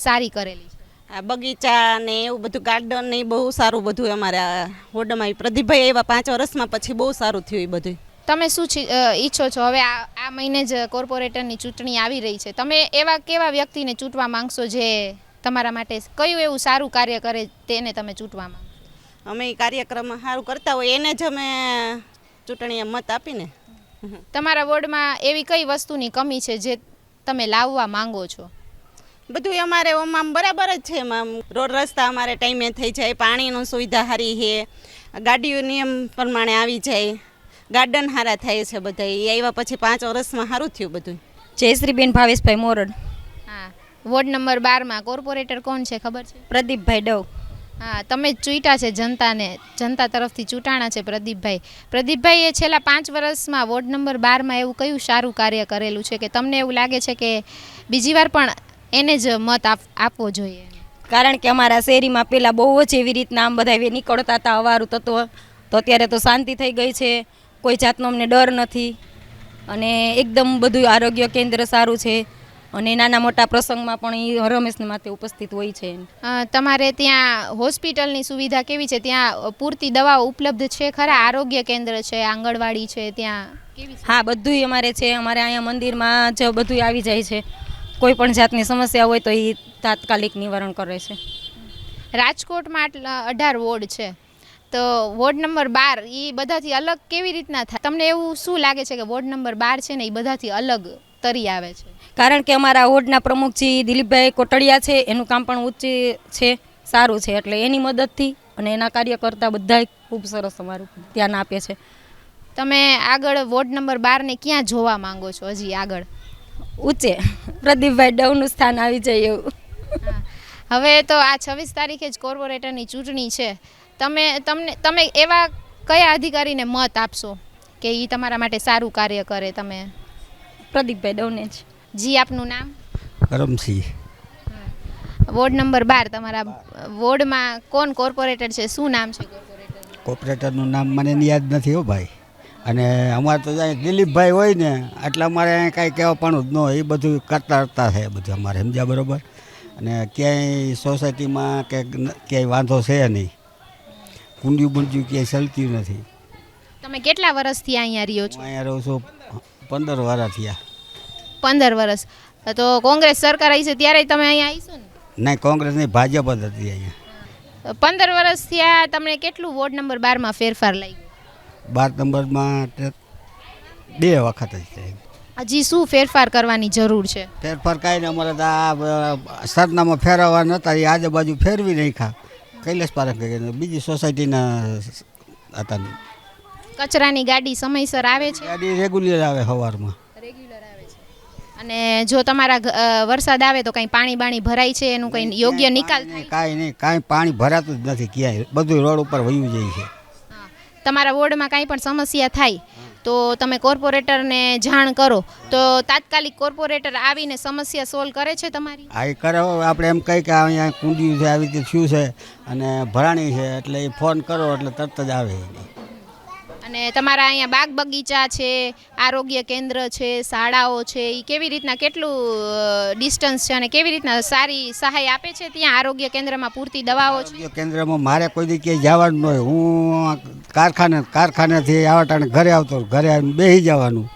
સારી કરેલી છે? આ બગીચા ને એવું બધું, ગાર્ડન ને બહુ સારું બધું અમારા વોર્ડમાં. પ્રદીપભાઈ એવા 5 વર્ષમાં પછી બહુ સારું થયું એ બધું. તમે શું ઈચ્છો છો? હવે આ મહિને જ કોર્પોરેટરની ચૂંટણી આવી રહી છે, તમે એવા કેવા વ્યક્તિને ચૂંટવા માંગશો જે તમારા માટે કયું એવું સારું કાર્ય કરે તેને તમે ચૂંટવા માંગો? અમે એ કાર્યક્રમ સારું કરતા હોય એને જ અમે ચૂંટણીએ મત આપીને. તમારા વોર્ડમાં એવી કઈ વસ્તુની કમી છે જે તમે લાવવા માંગો છો? બધું અમારે આમ બરાબર જ છે. એમાં રોડ રસ્તા અમારે ટાઈમે થઈ જાય, પાણીની સુવિધા સારી છે, ગાડીઓ નિયમ પ્રમાણે આવી જાય, ગાર્ડન સારા થાય છે બધા. એ આવ્યા પછી 5 વર્ષમાં સારું થયું બધું. જયશ્રીબેન ભાવેશભાઈ મોરડ. હા, વોર્ડ નંબર 12માં કોર્પોરેટર કોણ છે ખબર છે? પ્રદીપભાઈ ડવ. હા, તમે જ ચૂંટ્યા છે જનતાને, જનતા તરફથી ચૂંટાણા છે પ્રદીપભાઈ. પ્રદીપભાઈએ છેલ્લા 5 વર્ષમાં વોર્ડ નંબર 12માં એવું કયું સારું કાર્ય કરેલું છે કે તમને એવું લાગે છે કે બીજી વાર પણ એને જ મત આપવો જોઈએ? કારણ કે અમારા શેરીમાં પહેલાં બહુ જ એવી રીતના આમ બધા નીકળતા હતા અવારું તત્વ, તો અત્યારે તો શાંતિ થઈ ગઈ છે, કોઈ જાતનો અમને ડર નથી અને એકદમ બધું આરોગ્ય કેન્દ્ર સારું છે અને નાના મોટા પ્રસંગમાં પણ એ રમેશને માથે ઉપસ્થિત હોય છે. તમારે ત્યાં હોસ્પિટલની સુવિધા કેવી છે? ત્યાં પૂરતી દવાઓ ઉપલબ્ધ છે ખરા? આરોગ્ય કેન્દ્ર છે, આંગણવાડી છે, ત્યાં કેવી? હા, બધુંય અમારે છે. અમારે અહીંયા મંદિરમાં જ બધું આવી જાય છે. કોઈ પણ જાતની સમસ્યા હોય તો એ તાત્કાલિક નિવારણ કરે છે. રાજકોટમાં 18 વોર્ડ છે, તો વોર્ડ નંબર 12 એ બધાથી અલગ કેવી રીતના થાય? તમને એવું શું લાગે છે કે વોર્ડ નંબર 12 છે ને એ બધાથી અલગ તરી આવે છે? કારણ કે અમારા વોર્ડના પ્રમુખજી દિલીપભાઈ કોટડિયા છે, એનું કામ પણ ઉચ્ચ છે, સારું છે, એટલે એની મદદથી અને એના કાર્યકર્તા બધાય ખૂબ સરસ અમારું ધ્યાન આપે છે. તમે આગળ વોર્ડ નંબર 12 ને ક્યાં જોવા માંગો છો? હજી આગળ ઉચ્ચે પ્રદીપભાઈ ડવનું સ્થાન આવી જાય એવું. હવે તો આ 26 તારીખે જ કોર્પોરેટરની ચૂંટણી છે. તમે એવા કયા અધિકારીને મત આપશો કે એ તમારા માટે સારું કાર્ય કરે? તમે પ્રદીપભાઈ ડવને જ. જી, આપનું નામ? કરમસિંહ. વોર્ડ નંબર 12, તમારા વોર્ડમાં કોણ કોર્પોરેટર છે? શું નામ છે કોર્પોરેટર? કોર્પોરેટરનું નામ મને યાદ નથી હો ભાઈ. અને અમારે તો ત્યાં દિલીપભાઈ હોય ને એટલે અમારે અહીં કાંઈ કહેવાપણું જ ન હોય, એ બધું કરતા છે બધું અમારે, સમજ્યા બરાબર. અને ક્યાંય સોસાયટીમાં કે ક્યાંય વાંધો છે નહીં, કુંડિયું બુંડિયું ક્યાંય સલક્યું નથી. તમે કેટલા વર્ષથી અહીંયા રહ્યો છો? હું અહીંયા રહું છું 15 વર્ષ થયા. 15 વર્ષ. તો કોંગ્રેસ સરકાર આવી છે ત્યારે તમે અહીંયા આવીશો ને? નહીં, કોંગ્રેસ નહીં, ભાજપ જ હતી અહીંયા. 15 વર્ષ થયા. તમને કેટલું વોર્ડ નંબર 12 માં ફેરફાર લાગ્યો? 12 નંબરમાં 2 વખત જ છે. હજી શું ફેરફાર કરવાની જરૂર છે? ફેરફાર કાંઈ નહીં, અમારે તો આ સરનામા ફેરવવા નહોતા, એ આજુબાજુ ફેરવી નાખ્યા. કૈલાસ પાર્ક બીજી સોસાયટીના હતા. કચરાની ગાડી સમયસર આવે છે? ગાડી રેગ્યુલર આવે સવારમાં. રેગ્યુલર આવે છે. અને જો તમારા વરસાદ આવે તો કંઈ પાણી બાણી ભરાય છે? એનું કંઈ યોગ્ય નિકાલ થાય? કાંઈ નહીં, કાંઈ પાણી ભરાતું જ નથી ક્યાંય, બધું રોડ ઉપર વયું જાય છે. તમારા વોર્ડમાં કાંઈ પણ સમસ્યા થાય તો તમે કોર્પોરેટરને જાણ કરો તો તાત્કાલિક કોર્પોરેટર આવીને સમસ્યા સોલ્વ કરે છે તમારી? આ કરે, આપણે એમ કહી કે અહીંયા કુંડિયું છે, આવી રીતે થયું છે અને ભરાણી છે, એટલે એ ફોન કરો એટલે તરત જ આવે. અને તમારા અહીંયા બાગ બગીચા છે, આરોગ્ય કેન્દ્ર છે, શાળાઓ છે, એ કેવી રીતના, કેટલું ડિસ્ટન્સ છે અને કેવી રીતના સારી સહાય આપે છે ત્યાં? આરોગ્ય કેન્દ્રમાં પૂરતી દવાઓ છે? આરોગ્ય કેન્દ્રમાં મારે કોઈ દી ક્યાંય જવાનું ન હોય, હું કારખાનેથી આવટાણે ઘરે આવતો, ઘરે આવીને બેસી જવાનું,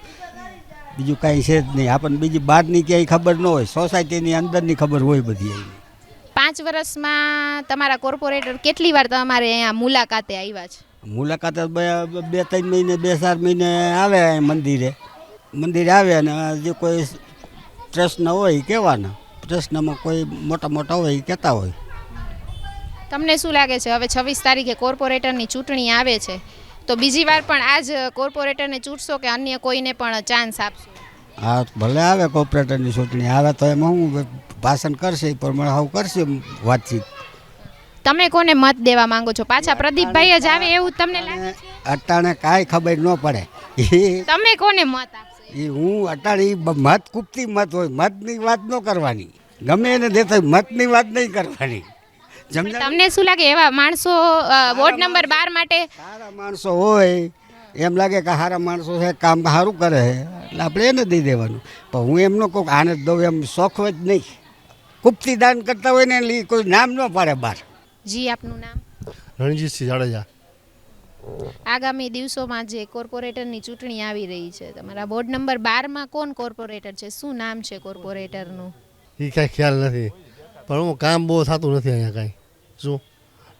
બીજું કાંઈ છે જ નહીં. આપણને બીજી બહારની ક્યાંય ખબર ન હોય, સોસાયટીની અંદરની ખબર હોય બધી. 5 વર્ષમાં તમારા કોર્પોરેટર કેટલી વાર તમારે અહીંયા મુલાકાતે આવ્યા છે? મુલાકાત 2-3 મહિને 2-4 મહિને આવે મંદિરે આવે, અને જે કોઈ પ્રશ્ન હોય એ કહેવાના, પ્રશ્નમાં કોઈ મોટા હોય એ કહેતા હોય. તમને શું લાગે છે હવે 26 તારીખે કોર્પોરેટરની ચૂંટણી આવે છે તો બીજી વાર પણ આ જ કોર્પોરેટરને ચૂંટશો કે અન્ય કોઈને પણ ચાન્સ આપશો? હા, ભલે આવે કોર્પોરેટરની ચૂંટણી આવે તો એમાં હું ભાષણ કરશે એ પ્રમાણે હું કરશે વાતચીત. તમે કોને મત દેવા માંગો છો? પાછા પ્રદીપભાઈ જ આવે એવું તમને લાગે છે? અટાણે કાંઈ ખબર ન પડે. તમે કોને મત આપશો? એ હું અટાણે મત કૂપતી મત હોય, મતની વાત ન કરવાની, ગમે એને દેતા મતની વાત નહીં કરવાની. તમને શું લાગે એવા માણસો વોર્ડ નંબર 12 માટે? સારા માણસો હોય, એમ લાગે કે સારા માણસો છે, કામ સારું કરે છે, એટલે આપણે એને દઈ દેવાનું. પણ હું એમનો કોઈ આને જ દઉં એમ શોખ જ નહીં. કૂપતી દાન કરતા હોય ને એટલે કોઈ નામ ન પાડે બહાર. જી, આપનું નામ? રણજીતસિંહ જાડેજા. આગામી દિવસોમાં જે કોર્પોરેટરની ચૂંટણી આવી રહી છે, તમારા વોર્ડ નંબર 12માં કોણ કોર્પોરેટર છે? શું નામ છે કોર્પોરેટરનું? એ કાંઈ ખ્યાલ નથી, પણ હું કામ બહુ થતું નથી અહીંયા કાંઈ. શું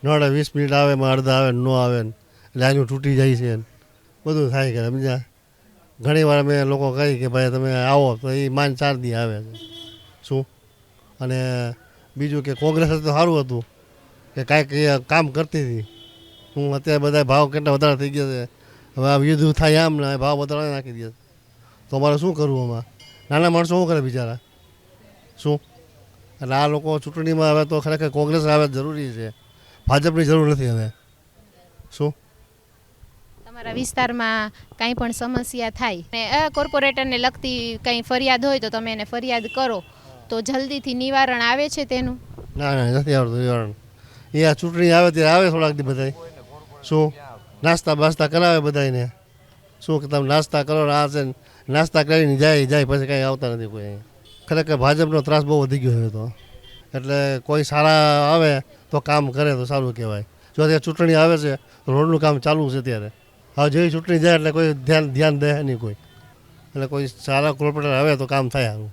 નોડે 20 મિનિટ આવે, અડધા આવે ન આવે ને લાઈનો તૂટી જાય છે, બધું થાય કે સમજ્યા. ઘણી વાર અમે લોકો કહી કે ભાઈ તમે આવો તો એ 4 દી આવે છે. શું અને બીજું કે કોંગ્રેસ તો સારું હતું કે કાંઈક કામ કરતી હતી. હું અત્યારે બધા ભાવ કેટલા વધારે થઈ ગયા છે, હવે આ યુદ્ધ થાય આમ ને ભાવ વધારે નાખી દે તો અમારે શું કરવું? આમાં નાના માણસો શું કરે બિચારા? શું એટલે આ લોકો ચૂંટણીમાં આવે તો ખરેખર કોંગ્રેસ આવે જરૂરી છે, ભાજપની જરૂર નથી હવે. શું તમારા વિસ્તારમાં કાંઈ પણ સમસ્યા થાય ને કોર્પોરેટરને લગતી કંઈ ફરિયાદ હોય તો તમે એને ફરિયાદ કરો તો જલ્દીથી નિવારણ આવે છે તેનું? ના નથી આવડતું નિવારણ. એ આ ચૂંટણી આવે ત્યારે આવે થોડાક દી બધાય. શું નાસ્તા બાસ્તા કરાવે બધાને, શું કે તમે નાસ્તા કરો આ છે, નાસ્તા કરીને જાય પછી કાંઈ આવતા નથી કોઈ. ખરેખર ભાજપનો ત્રાસ બહુ વધી ગયો હવે તો, એટલે કોઈ સારા આવે તો કામ કરે તો સારું કહેવાય. જો અત્યારે ચૂંટણી આવે છે તો રોડનું કામ ચાલુ છે ત્યારે, હવે જેવી ચૂંટણી જાય એટલે કોઈ ધ્યાન દે નહીં કોઈ, એટલે કોઈ સારા કોર્પોરેટર આવે તો કામ થાય સારું.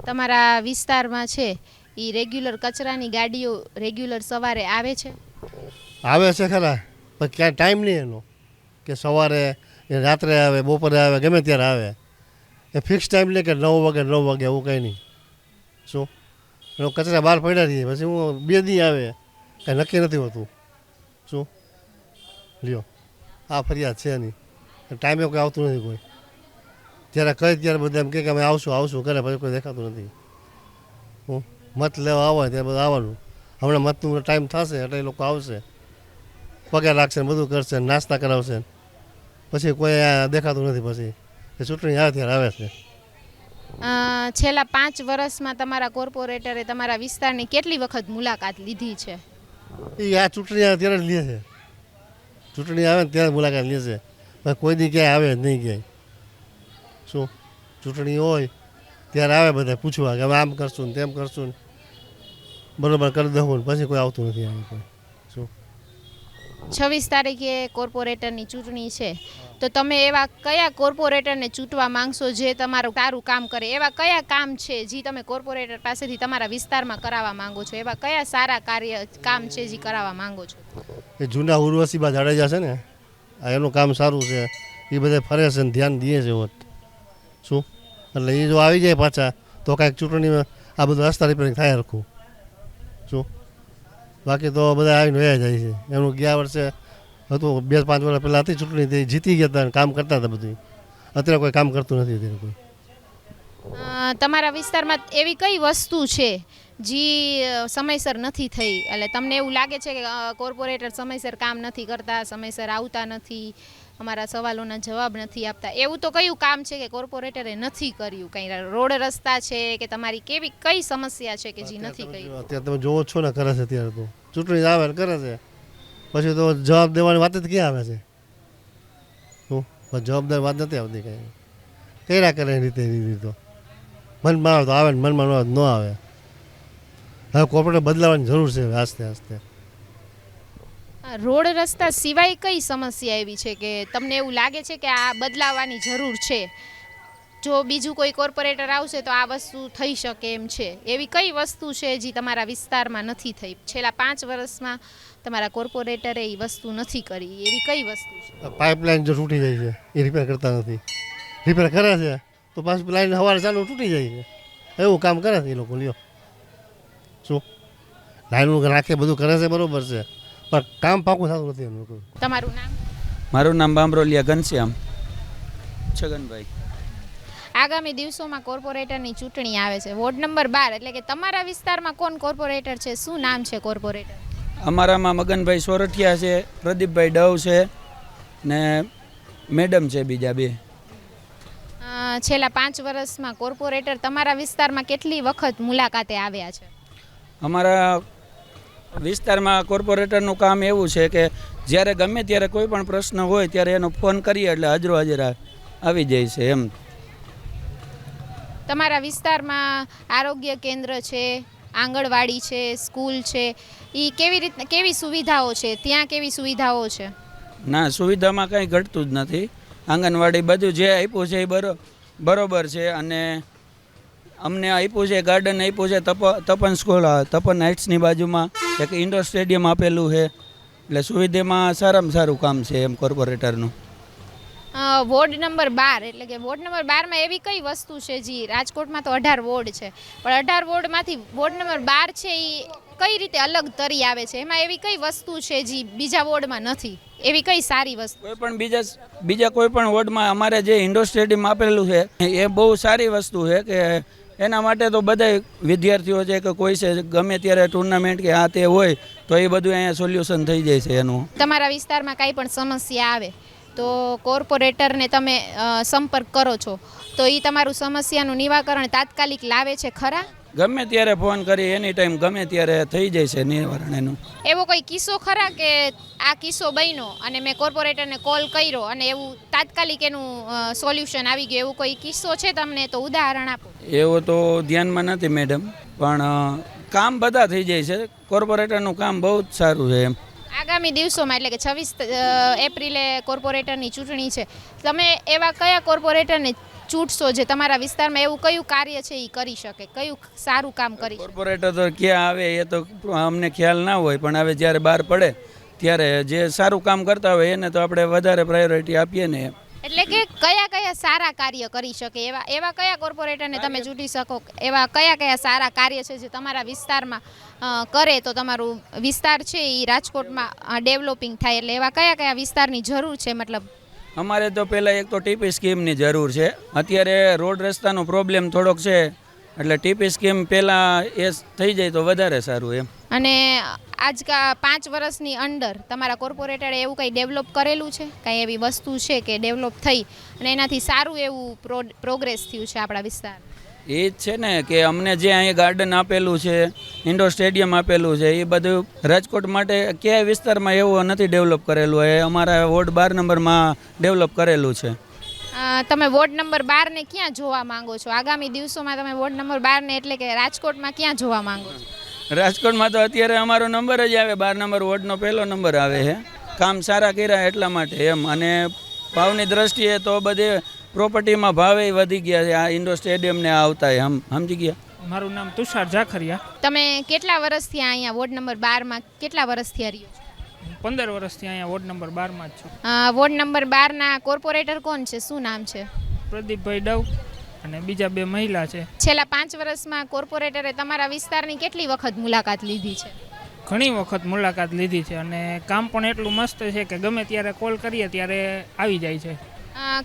તમારા વિસ્તારમાં છે એ રેગ્યુલર કચરાની ગાડીઓ રેગ્યુલર સવારે આવે છે? આવે છે ખરા, પણ ક્યાંય ટાઈમ નહીં એનો, કે સવારે રાત્રે આવે, બપોરે આવે, ગમે ત્યારે આવે. એ ફિક્સ ટાઈમ લે કે 9 વાગે એવું કંઈ નહીં. શું એનો કચરા બહાર પડ્યા રહીએ, પછી હું 2 દી આવે કાંઈ નક્કી નથી હોતું. શું લ્યો આ ફરિયાદ છે નહીં, ટાઈમે કોઈ આવતું નથી કોઈ. જ્યારે કહે ત્યારે બધા એમ કહે કે અમે આવશું કરે, પછી કોઈ દેખાતું નથી. હું મત લેવા આવો ત્યારે બધું આવવાનું. હમણાં મતનું ટાઈમ થશે એટલે એ લોકો આવશે, પગાર રાખશે ને બધું કરશે, નાસ્તા કરાવશે, પછી કોઈ દેખાતું નથી. પછી એ ચૂંટણી આવે ત્યારે આવે છે. છેલ્લા 5 વર્ષમાં તમારા કોર્પોરેટરે તમારા વિસ્તારની કેટલી વખત મુલાકાત લીધી છે? એ આ ચૂંટણી આવે ત્યારે જ લે છે. ચૂંટણી આવે ને ત્યારે મુલાકાત લે છે, કોઈ દી ક્યાંય આવે જ નહીં ક્યાંય. શું ચૂંટણી હોય ત્યારે આવે બધા પૂછવા કે અમે આમ કરશું ને તેમ કરશું ને બરાબર કરી દઉં, પછી કોઈ આવતું નથી આવે કોઈ. શું 26 તારીખે કોર્પોરેટરની ચૂંટણી છે, તો તમે એવા કયા કોર્પોરેટરને ચૂંટવા માંગશો જે તમારું સારું કામ કરે? એવા કયા કામ છે જે તમે કોર્પોરેટર પાસેથી તમારા વિસ્તારમાં કરાવવા માંગો છો? એવા કયા સારા કામ છે જે કરાવવા માંગો છો? એ જૂના ઉર્વશીબા જાડેજા છે ને, એનું કામ સારું છે, એ બધા ફરે છે ને ધ્યાન દે છે હોત. શું એટલે એ જો આવી જાય પાછા તો કાંઈક ચૂંટણીમાં આ બધું રસ્તા રિપેરિંગ થાય હરખું. શું બાકી તો બધા આવીને વયા જાય છે. એનું ગયા વર્ષે હતું, 2-5 વર્ષ પહેલાં હતી ચૂંટણી, તે જીતી ગયા હતા, કામ કરતા હતા બધું. અત્યારે કોઈ કામ કરતું નથી અત્યારે કોઈ. તમારા વિસ્તારમાં એવી કઈ વસ્તુ છે જે સમયસર નથી થઈ, એટલે તમને એવું લાગે છે કે કોર્પોરેટર સમયસર કામ નથી કરતા, સમયસર આવતા નથી, અમારા સવાલોના જવાબ નથી આપતા? એવું તો કયું કામ છે કે કોર્પોરેટરે નથી કર્યું? કંઈ રોડ રસ્તા છે કે તમારી કેવી કઈ સમસ્યા છે કે જે નથી કર્યું? અત્યારે તમે જોવો છો ને, કરે છે અત્યારે તો ચૂંટણી આવે ને કરે છે, પછી તો જવાબ દેવાની વાત જ ક્યાં આવે છે? શું જવાબદાર વાત નથી આવતી કાંઈ. કર્યા કરે એ રીતે તો મનમાં આવે તો આવે ને મનમાં આવે ન આવે. હવે કોર્પોરેટર બદલાવાની જરૂર છે આસ્તે આસ્તે. રોડ રસ્તા સિવાય કઈ સમસ્યા એવી છે કે તમને એવું લાગે છે કે આ બદલાવાની જરૂર છે? જો બીજું કોઈ કોર્પોરેટર આવશે તો આ વસ્તુ થઈ શકે એમ છે? એવી કઈ વસ્તુ છે જે તમારા વિસ્તારમાં નથી થઈ? છેલ્લા 5 વર્ષમાં તમારા કોર્પોરેટરે એ વસ્તુ નથી કરી, એવી કઈ વસ્તુ છે? પાઇપલાઇન જો તૂટી જાય છે એ રિપેર કરતા નથી. રિપેર કરે છે તો પાછું લાઈન સવારે ચાલુ તૂટી જાય છે, એવું કામ કરે છે એ લોકો. લ્યો શું લાઈન રાખે બધું કરે છે બરોબર છે, પણ કામ પાકું થતું નથી એનું. તમારું નામ? મારું નામ બામરોલિયા ઘનશ્યામ છગનભાઈ. આગામી દિવસોમાં કોર્પોરેટરની ચૂંટણી આવે છે, વોર્ડ નંબર 12, એટલે કે તમારા વિસ્તારમાં કોણ કોર્પોરેટર છે? શું નામ છે કોર્પોરેટર? અમારામાં મગનભાઈ સોરઠિયા છે, પ્રદીપભાઈ ડવ છે ને મેડમ છે બીજા 2. છેલ્લા 5 વર્ષમાં કોર્પોરેટર તમારા વિસ્તારમાં કેટલી વખત મુલાકાતે આવ્યા છે? અમારા વિસ્તારમાં કોર્પોરેટરનું કામ એવું છે કે જ્યારે ગમે ત્યારે કોઈ પણ પ્રશ્ન હોય ત્યારે એનો ફોન કરીએ એટલે હાજર આવી જાય છે એમ. તમારા વિસ્તારમાં આરોગ્ય કેન્દ્ર છે, આંગણવાડી છે, સ્કૂલ છે, એ કેવી સુવિધાઓ છે? ત્યાં કેવી સુવિધાઓ છે? ના, સુવિધામાં કંઈ ઘટતું જ નથી. આંગણવાડી બધું જે આપ્યું છે એ બરોબર છે. અને અમને આપ્યું છે ગાર્ડન આપ્યું છે, તપન સ્કૂલ, તપન હાઇટ્સની બાજુમાં એક ઇન્ડોર સ્ટેડિયમ આપેલું છે. એટલે સુવિધામાં સારામાં સારું કામ છે એમ કોર્પોરેટરનું. વોર્ડ નંબર 12, એટલે કે વોર્ડ નંબર 12માં એવી કઈ વસ્તુ છે જે રાજકોટમાં તો 18 વોર્ડ છે, પણ 18 વોર્ડમાંથી વોર્ડ નંબર 12 છે એ કઈ રીતે અલગ તરી આવે છે? એમાં એવી કઈ વસ્તુ છે જે બીજા વોર્ડમાં નથી? એવી કઈ સારી વસ્તુ? કોઈ પણ બીજા કોઈ પણ વોર્ડમાં અમારે જે ઇન્ડોર સ્ટેડિયમ આપેલું છે એ બહુ સારી વસ્તુ છે કે એના માટે તો બધા વિદ્યાર્થીઓ છે કે કોઈ છે ગમે ત્યારે ટુર્નામેન્ટ કે આ તે હોય તો એ બધું અહીંયા સોલ્યુશન થઈ જાય છે એનું. તમારા વિસ્તારમાં કાંઈ પણ સમસ્યા આવે તો કોર્પોરેટરને તમે સંપર્ક કરો છો તો એ તમારું સમસ્યાનું નિવારણ તાત્કાલિક લાવે છે ખરા? ગમે ત્યારે ફોન કરી એની ટાઈમ ગમે ત્યારે થઈ જાય છે નિવારણ એનું. એવો કોઈ કિસ્સો ખરા કે આ કિસ્સો બન્યો અને મેં કોર્પોરેટરને કોલ કર્યો અને એવું તાત્કાલિક એનું સોલ્યુશન આવી ગયું, એવું કોઈ કિસ્સો છે તમને? તો ઉદાહરણ આપો. એવું તો ધ્યાનમાં નથી મેડમ, પણ કામ બધા થઈ જાય છે. કોર્પોરેટરનું કામ બહુ જ સારું છે એમ. આગામી દિવસોમાં એટલે કે 26 એપ્રિલે કોર્પોરેટરની ચૂંટણી છે, તમે એવા કયા કોર્પોરેટરને ચૂંટશો જે તમારા વિસ્તારમાં એવું કયું કાર્ય છે એ કરી શકે, કયું સારું કામ કરી શકે? કોર્પોરેટર તો ક્યાં આવે એ તો અમને ખ્યાલ ના હોય, પણ હવે જ્યારે બહાર પડે ત્યારે જે સારું કામ કરતા હોય એને તો આપણે વધારે પ્રાયોરિટી આપીએ ને. એટલે કે કયા કયા સારા કાર્ય કરી શકે એવા કયા કોર્પોરેટરને તમે ચૂંટી શકો, એવા કયા સારા કાર્ય છે જે તમારા વિસ્તારમાં કરે તો તમારું વિસ્તાર છે એ રાજકોટમાં ડેવલપિંગ થાય, એટલે એવા કયા વિસ્તારની જરૂર છે? મતલબ અમારે તો પહેલાં એક તો ટીપી સ્કીમની જરૂર છે. અત્યારે રોડ રસ્તાનો પ્રોબ્લેમ થોડોક છે, એટલે ટીપી સ્કીમ પહેલાં એ થઈ જાય તો વધારે સારું એમ. અને આજકા 5 વર્ષની અંદર તમારા કોર્પોરેટરે એવું કંઈ ડેવલપ કરેલું છે, કંઈ એવી વસ્તુ છે કે ડેવલપ થઈ અને એનાથી સારું એવું પ્રોગ્રેસ થયું છે આપણા વિસ્તાર? એ જ છે ને કે અમને જે અહીંયા ગાર્ડન આપેલું છે, ઇન્ડોર સ્ટેડિયમ આપેલું છે, એ બધું રાજકોટ માટે ક્યાંય વિસ્તારમાં એવું નથી ડેવલપ કરેલું. એ અમારા વોર્ડ 12 નંબરમાં ડેવલપ કરેલું છે. તમે વોર્ડ નંબર 12 ને ક્યાં જોવા માંગો છો આગામી દિવસોમાં? તમે વોર્ડ નંબર 12 ને એટલે કે રાજકોટમાં ક્યાં જોવા માંગો છો? રાજકોટમાં તો અત્યારે અમારો નંબર જ આવે, 12 નંબર વોર્ડનો પહેલો નંબર આવે છે. કામ સારા કર્યા એટલા માટે એમ. અને ભાવની દ્રષ્ટિએ તો બધે પ્રોપર્ટીમાં ભાવે વધી ગયા છે આ ઇન્ડોર સ્ટેડિયમને આવતા સમજી ગયા. મારું નામ તુષાર જાખરિયા. તમે કેટલા વર્ષથી અહીંયા વોર્ડ નંબર 12માં કેટલા વર્ષથી રહ્યો છો? 15 વર્ષથી અહીંયા વોર્ડ નંબર 12માં જ છું. વોર્ડ નંબર 12ના કોર્પોરેટર કોણ છે, શું નામ છે? પ્રદીપભાઈ ડવ અને બીજા 2 મહિલા છે. છેલ્લા 5 વર્ષમાં કોર્પોરેટરે તમારા વિસ્તારની કેટલી વખત મુલાકાત લીધી છે? ઘણી વખત મુલાકાત લીધી છે અને કામ પણ એટલું મસ્ત છે કે ગમે ત્યારે કોલ કરીએ ત્યારે આવી જાય છે.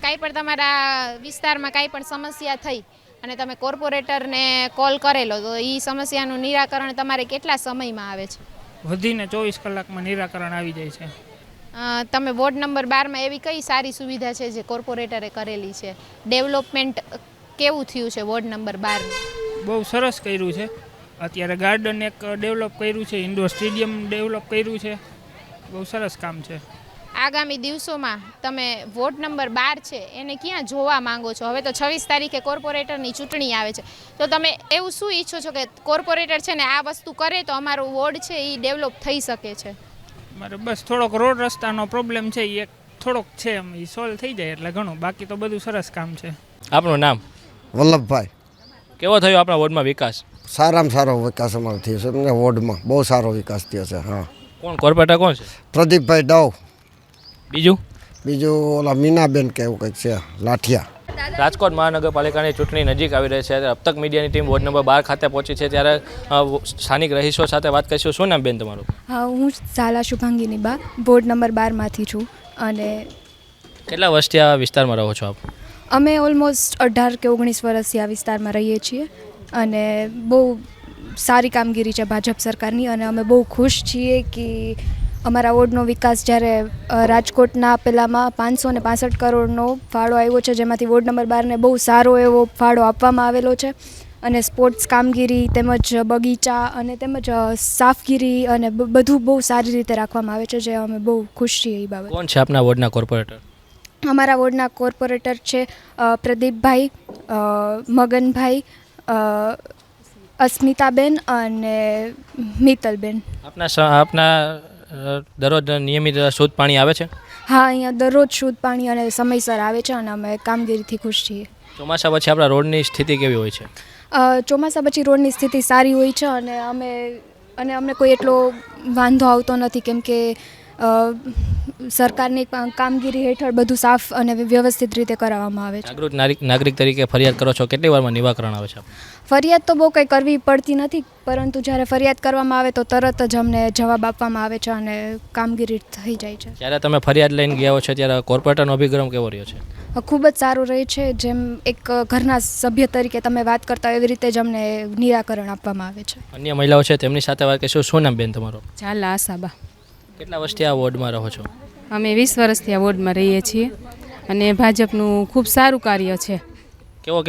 કાંઈ પણ તમારા વિસ્તારમાં કાંઈ પણ સમસ્યા થઈ અને તમે કોર્પોરેટરને કોલ કરેલો તો એ સમસ્યાનું નિરાકરણ તમારે કેટલા સમયમાં આવે છે? વધીને 24 કલાકમાં નિરાકરણ આવી જાય છે. તમે વોર્ડ નંબર 12માં એવી કઈ સારી સુવિધા છે જે કોર્પોરેટરે કરેલી છે? ડેવલપમેન્ટ કેવું થયું છે વોર્ડ નંબર 12? બહુ સરસ કર્યું છે. અત્યારે ગાર્ડન એક ડેવલપ કર્યું છે, ઇન્ડોર સ્ટેડિયમ ડેવલપ કર્યું છે. બહુ સરસ કામ છે. આગામી દિવસોમાં તમે વોર્ડ નંબર 12 છે એને ક્યાં જોવા માંગો છો? હવે તો 26 તારીખે કોર્પોરેટરની ચૂંટણી આવે છે, તો તમે એવું શું ઈચ્છો છો કે કોર્પોરેટર છે ને આ વસ્તુ કરે તો અમારું વોર્ડ છે એ ડેવલપ થઈ શકે છે? મારે બસ થોડોક રોડ રસ્તાનો પ્રોબ્લેમ છે, એ થોડોક છે એમ, એ સોલ્વ થઈ જાય એટલે ઘણું, બાકી તો બધું સરસ કામ છે. આપનું નામ? વલ્લભભાઈ. કેવો થયો આપણા વોર્ડમાં વિકાસ? સારામાં સારો વિકાસ અમારો થયો છે એમને વોર્ડમાં, બહુ સારો વિકાસ થયો છે. હા. કોણ કોર્પોરેટર કોણ છે? પ્રદીપભાઈ ડવ. બીજું ઓલા મીનાબેન કે એવું કંઈક છે, લાઠિયા. રાજકોટ મહાનગરપાલિકાની ચૂંટણી નજીક આવી રહી છે. અબતક મીડિયાની ટીમ વોર્ડ નંબર 12 ખાતે પહોંચી છે, ત્યારે સ્થાનિક રહીશો સાથે વાત કરીશું. શું નામ બેન તમારું? હા, હું ઝાલા શુભાંગીની બા વોર્ડ નંબર 12માંથી છું. અને કેટલા વર્ષથી આ વિસ્તારમાં રહો છો આપ? અમે ઓલમોસ્ટ 18 કે 19 વર્ષથી આ વિસ્તારમાં રહીએ છીએ અને બહુ સારી કામગીરી છે ભાજપ સરકારની અને અમે બહુ ખુશ છીએ કે અમારા વોર્ડનો વિકાસ જ્યારે રાજકોટના પેલામાં 565 કરોડનો ફાળો આવ્યો છે, જેમાંથી વોર્ડ નંબર 12ને બહુ સારો એવો ફાળો આપવામાં આવેલો છે અને સ્પોર્ટ્સ કામગીરી તેમજ બગીચા અને તેમજ સાફગીરી અને બધું બહુ સારી રીતે રાખવામાં આવે છે, જે અમે બહુ ખુશ છીએ એ બાબત. કોણ છે આપના વોર્ડના કોર્પોરેટર? અમારા વોર્ડના કોર્પોરેટર છે પ્રદીપભાઈ, મગનભાઈ, અસ્મિતાબેન અને મિત્તલબેન. આપના દરરોજ નિયમિત શુદ્ધ પાણી આવે છે? હા, અહીંયા દરરોજ શુદ્ધ પાણી અને સમયસર આવે છે અને અમે કામગીરીથી ખુશ છીએ. ચોમાસા પછી આપણા રોડની સ્થિતિ કેવી હોય છે? ચોમાસા પછી રોડની સ્થિતિ સારી હોય છે અને અમને કોઈ એટલો વાંધો આવતો નથી, કેમ કે સરકારની કામગીરી હેઠળ બધું સાફ અને વ્યવસ્થિત રીતે કરાવવામાં આવે છે. જાગૃત નાગરિક તરીકે ફરિયાદ કરો છો, કેટલી વારમાં નિવાકરણ આવે છે? ફરિયાદ તો બહુ કંઈ કરવી પડતી નથી, પરંતુ જ્યારે ફરિયાદ કરવામાં આવે તો તરત જ અમને જવાબ આપવામાં આવે છે અને કામગીરી થઈ જાય છે. જ્યારે તમે ફરિયાદ લઈને ગયા છો ત્યારે કોર્પોરેટરનો અભિગમ કેવો રહ્યો છે? ખૂબ જ સારું રહે છે. જેમ એક ઘરના સભ્ય તરીકે તમે વાત કરતા હોય એવી રીતે જ અમને નિરાકરણ આપવામાં આવે છે. અન્ય મહિલાઓ છે તેમની સાથે વાત કરીશું. શું નામ બેન તમારું? ઝાલા આસાબા. કેટલા વર્ષથી આ વોર્ડમાં રહો છો? અમે 20 વર્ષથી આ વોર્ડમાં રહીએ છીએ અને ભાજપનું ખૂબ સારું કાર્ય છે. કેવો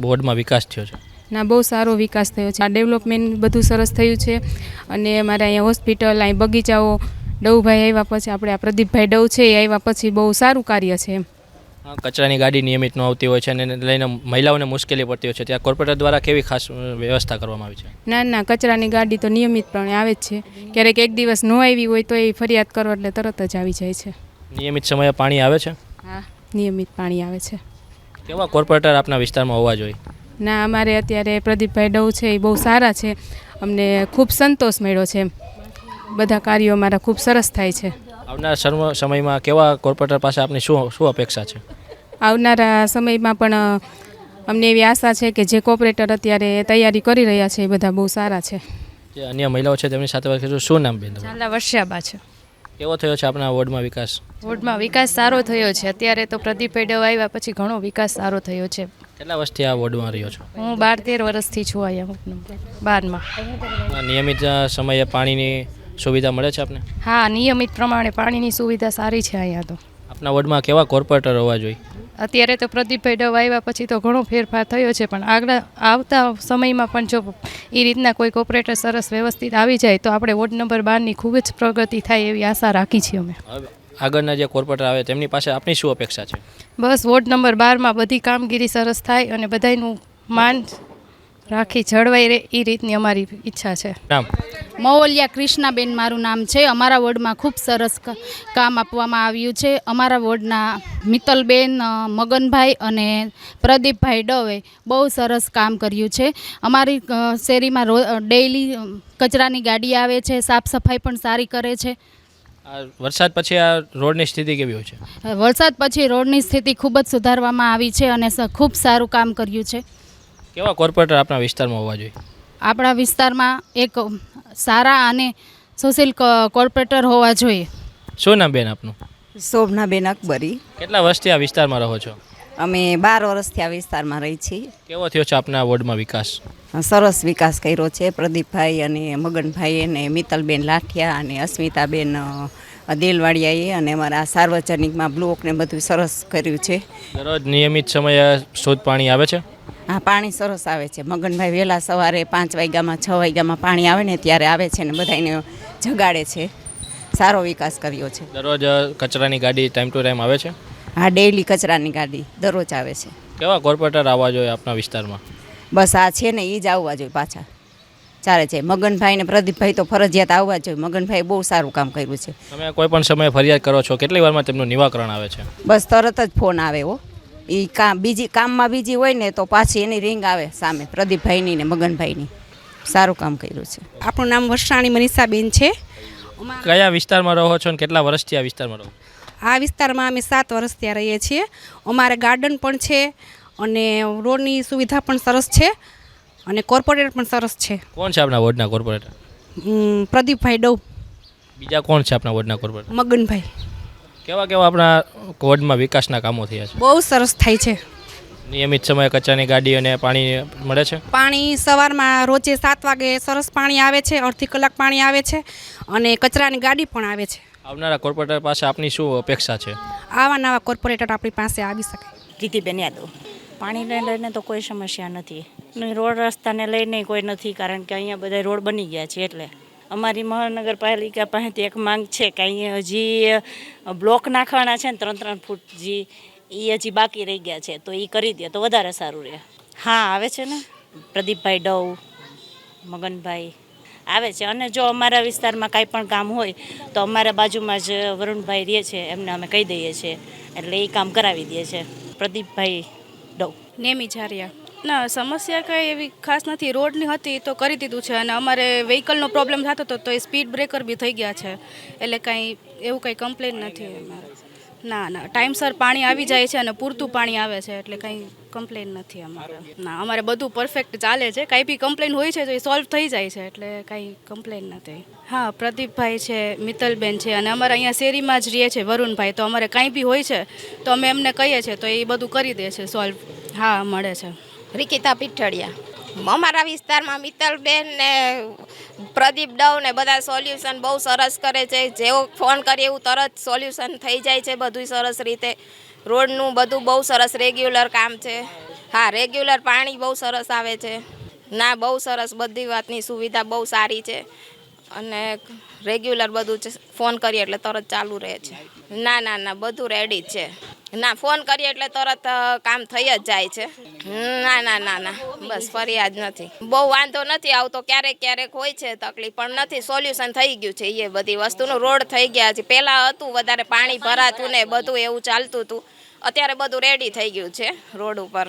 વોર્ડમાં વિકાસ થયો છે? ના, બહુ સારો વિકાસ થયો છે. આ ડેવલપમેન્ટ બધું સરસ થયું છે અને અમારે અહીંયા હોસ્પિટલ, અહીં બગીચાઓ, ડવભાઈ આવ્યા પછી આપણે આ પ્રદીપભાઈ ડવ છે એ આવ્યા પછી બહુ સારું કાર્ય છે એમ. કચરાની ગાડી નિયમિત ન આવતી હોય છે અને લઈને મહિલાઓને મુશ્કેલી પડતી હોય છે, ત્યાં કોર્પોરેટર દ્વારા કેવી ખાસ વ્યવસ્થા કરવામાં આવી છે? ના, કચરાની ગાડી તો નિયમિતપણે આવે જ છે. ક્યારેક એક દિવસ ન આવી હોય તો એ ફરિયાદ કરો એટલે તરત જ આવી જાય છે. નિયમિત સમયે પાણી આવે છે? હા, નિયમિત પાણી આવે છે. કેવા કોર્પોરેટર આપના વિસ્તારમાં હોવા જોઈએ? ના, અમારે અત્યારે પ્રદીપભાઈ ડવ છે એ બહુ સારા છે, અમને ખૂબ સંતોષ મળ્યો છે. બધા કાર્યો અમારા ખૂબ સરસ થાય છે. આવનાર સમયમાં કેવા કોર્પોરેટર પાસે આપની શું અપેક્ષા છે? આવનારા સમયમાં પણ અમને એવી આશા છે કે જે કોર્પોરેટર અત્યારે તૈયારી કરી રહ્યા છે એ બધા બહુ સારા છે. જે અન્ય મહિલાઓ છે તેમની સાથે વાત કરીશું. શું નામ બેન તમારું? ચાલા વર્ષાબા છે. કેવો થયો છે આપણા વોર્ડમાં વિકાસ? વોર્ડમાં વિકાસ સારો થયો છે. અત્યારે તો પ્રદીપભાઈ ડવ આવ્યા પછી ઘણો વિકાસ સારો થયો છે. કેટલા વર્ષથી આ વોર્ડમાં રહ્યો છો? હું 12-13 વર્ષથી છું અહીંયા 12માં. નિયમિત સમયે પાણીની સુવિધા મળે છે આપને? હા, નિયમિત પ્રમાણે પાણીની સુવિધા સારી છે અહીંયા તો. આપના વોર્ડમાં કેવા કોર્પોરેટર હોવા જોઈએ? અત્યારે તો પ્રદીપભાઈ ડવ આવ્યા પછી તો ઘણો ફેરફાર થયો છે, પણ આગળ આવતા સમયમાં પણ જો એ રીતના કોઈ કોર્પોરેટર સરસ વ્યવસ્થિત આવી જાય તો આપણે વોર્ડ નંબર 12ની ખૂબ જ પ્રગતિ થાય એવી આશા રાખી છીએ અમે. આગળના જે કોર્પોરેટર આવે તેમની પાસે આપની શું અપેક્ષા છે? બસ વોર્ડ નંબર 12માં બધી કામગીરી સરસ થાય અને બધાનું માન રાખી જળવાઈ રહે એ રીતની અમારી ઈચ્છા છે. નામ? મૌલિયા કૃષ્ણાબેન મારું નામ છે. અમારા વોર્ડમાં ખૂબ સરસ કામ આપવામાં આવ્યું છે. અમારા વોર્ડના મિત્તલબેન, મગનભાઈ અને પ્રદીપભાઈ ડવે બહુ સરસ કામ કર્યું છે. અમારી શેરીમાં ડેઈલી કચરાની ગાડી આવે છે, સાફ સફાઈ પણ સારી કરે છે. વરસાદ પછી આ રોડની સ્થિતિ કેવી હોય છે? વરસાદ પછી રોડની સ્થિતિ ખૂબ જ સુધારવામાં આવી છે અને ખૂબ સારું કામ કર્યું છે. કેવા કોર્પોરેટર આપણા વિસ્તારમાં હોવા જોઈએ? આપણા વિસ્તારમાં એક સારા અને સોશિયલ કોર્પોરેટર હોવા જોઈએ. શું નામ બેન આપનું? શોભનાબેન અકબરી. કેટલા વર્ષથી આ વિસ્તારમાં રહો છો? અમે 12 વર્ષથી આ વિસ્તારમાં રહી છીએ. કેવો થયો છે આપના વોર્ડમાં વિકાસ? સરસ વિકાસ કર્યો છે. પ્રદીપભાઈ અને મગનભાઈ અને મિત્તલબેન લાઠિયા અને અસ્મિતાબેન દેલવાડિયાએ અને અમારા સાર્વજનિકમાં બ્લોક ને બધું સરસ કર્યું છે. દરરોજ નિયમિત સમયે શુદ્ધ પાણી આવે છે? હા, પાણી સરસ આવે છે. મગનભાઈ વહેલા સવારે 5 વાગ્યામાં 6 વાગ્યામાં પાણી આવે ને ત્યારે આવે છે ને બધાને જગાડે છે. સારો વિકાસ કર્યો છે. દરરોજ કચરાની ગાડી ટાઈમ ટુ ટાઈમ આવે છે? હા, ડેઈલી કચરાની ગાડી દરરોજ આવે છે. કેવા કોર્પોરેટર આવવા જોઈએ આપણા વિસ્તારમાં? બસ આ છે ને એ જ આવવા જોઈએ પાછા. ચાલે છે. મગનભાઈ ને પ્રદીપભાઈ તો ફરજિયાત આવવા જોઈએ. મગનભાઈ બહુ સારું કામ કર્યું છે. તમે કોઈ પણ સમયે ફરિયાદ કરો છો, કેટલી વારમાં તેમનું નિવાકરણ આવે છે? બસ તરત જ ફોન આવે હો. એ કામમાં બીજી હોય ને તો પાછી એની રિંગ આવે સામે પ્રદીપભાઈની ને મગનભાઈની. સારું કામ કર્યું છે. આપણું નામ વર્ષાણી મનીષાબેન છે. કયા વિસ્તારમાં રહો છો અને કેટલા વર્ષથી આ વિસ્તારમાં રહો? આ વિસ્તારમાં અમે 7 વર્ષ ત્યાં રહીએ છીએ. અમારે ગાર્ડન પણ છે અને રોડની સુવિધા પણ સરસ છે અને કોર્પોરેટર પણ સરસ છે. કોણ છે આપણા વોર્ડના કોર્પોરેટર? પ્રદીપભાઈ ડવ. બીજા કોણ છે આપણા વોર્ડના કોર્પોરેટર? મગનભાઈ. કેવા કેવા આપણા વોર્ડમાં વિકાસના કામો થયા છે? બહુ સરસ થાય છે. નિયમિત સમયે કચરાની ગાડી અને પાણી મળે છે? પાણી સવારમાં રોજે 7 વાગે સરસ પાણી આવે છે. અડધી કલાક પાણી આવે છે અને કચરાની ગાડી પણ આવે છે. આવનારા કોર્પોરેટર પાસે આપની શું અપેક્ષા છે? આવા નવા કોર્પોરેટર આપણી પાસે આવી શકે. રીતિબેન યાદવ. પાણીને લઈને તો કોઈ સમસ્યા નથી. રોડ રસ્તાને લઈને કોઈ નથી, કારણ કે અહીંયા બધા રોડ બની ગયા છે. એટલે અમારી મહાનગરપાલિકા પાસેથી એક માંગ છે કે અહીંયા હજી બ્લોક નાખવાના છે ને 3-3 ફૂટ એ હજી બાકી રહી ગયા છે, તો એ કરી દે તો વધારે સારું રહે. હા, આવે છે ને. પ્રદીપભાઈ ડવ, મગનભાઈ આવે છે. અને જો અમારા વિસ્તારમાં કાંઈ પણ કામ હોય તો અમારા બાજુમાં જ વરુણભાઈ રહે છે, એમને અમે કહી દઈએ છીએ એટલે એ કામ કરાવી દે છે. પ્રદીપભાઈ ડવ. નેમી ઝારિયા. ના, સમસ્યા કંઈ એવી ખાસ નથી. રોડની હતી તો કરી દીધું છે અને અમારે વ્હીકલનો પ્રોબ્લેમ થતો હતો તો એ સ્પીડ બ્રેકર બી થઈ ગયા છે, એટલે કાંઈ એવું કંઈ કમ્પ્લેન નથી અમારે. ના ના, ટાઈમસર પાણી આવી જાય છે અને પૂરતું પાણી આવે છે, એટલે કંઈ કમ્પ્લેન નથી અમારે. ના, અમારે બધું પરફેક્ટ ચાલે છે. કાંઈ બી કમ્પ્લેન હોય છે તો એ સોલ્વ થઈ જાય છે, એટલે કાંઈ કમ્પ્લેન નથી. હા, પ્રદીપભાઈ છે, મિત્તલબેન છે અને અમારે અહીંયા શેરીમાં જ રહે છે વરુણભાઈ, તો અમારે કાંઈ બી હોય છે તો અમે એમને કહીએ છીએ તો એ બધું કરી દે છે સોલ્વ. હા, મળે છે. રિકિતા પીઠડિયા. અમારા વિસ્તારમાં મિત્તલબેન ને પ્રદીપ ડવ ને બધા સોલ્યુશન બહુ સરસ કરે છે. જેવો ફોન કરીએ એવું તરત સોલ્યુશન થઈ જાય છે, બધું સરસ રીતે. રોડનું બધું બહુ સરસ રેગ્યુલર કામ છે. હા, રેગ્યુલર પાણી બહુ સરસ આવે છે. ના, બહુ સરસ. બધી વાતની સુવિધા બહુ સારી છે અને રેગ્યુલર બધું ફોન કરીએ એટલે તરત ચાલુ રહે છે. ના ના ના, બધું રેડી જ છે. ના, ફોન કરીએ એટલે તરત કામ થઈ જ જાય છે. ના ના ના ના, બસ ફરિયાદ નથી. બહુ વાંધો નથી આવતો. ક્યારેક ક્યારેક હોય છે તકલીફ, પણ નથી. સોલ્યુશન થઈ ગયું છે એ બધી વસ્તુનું. રોડ થઈ ગયા છે. પહેલાં હતું વધારે પાણી ભરાતું ને બધું એવું ચાલતું હતું, અત્યારે બધું રેડી થઈ ગયું છે રોડ ઉપર.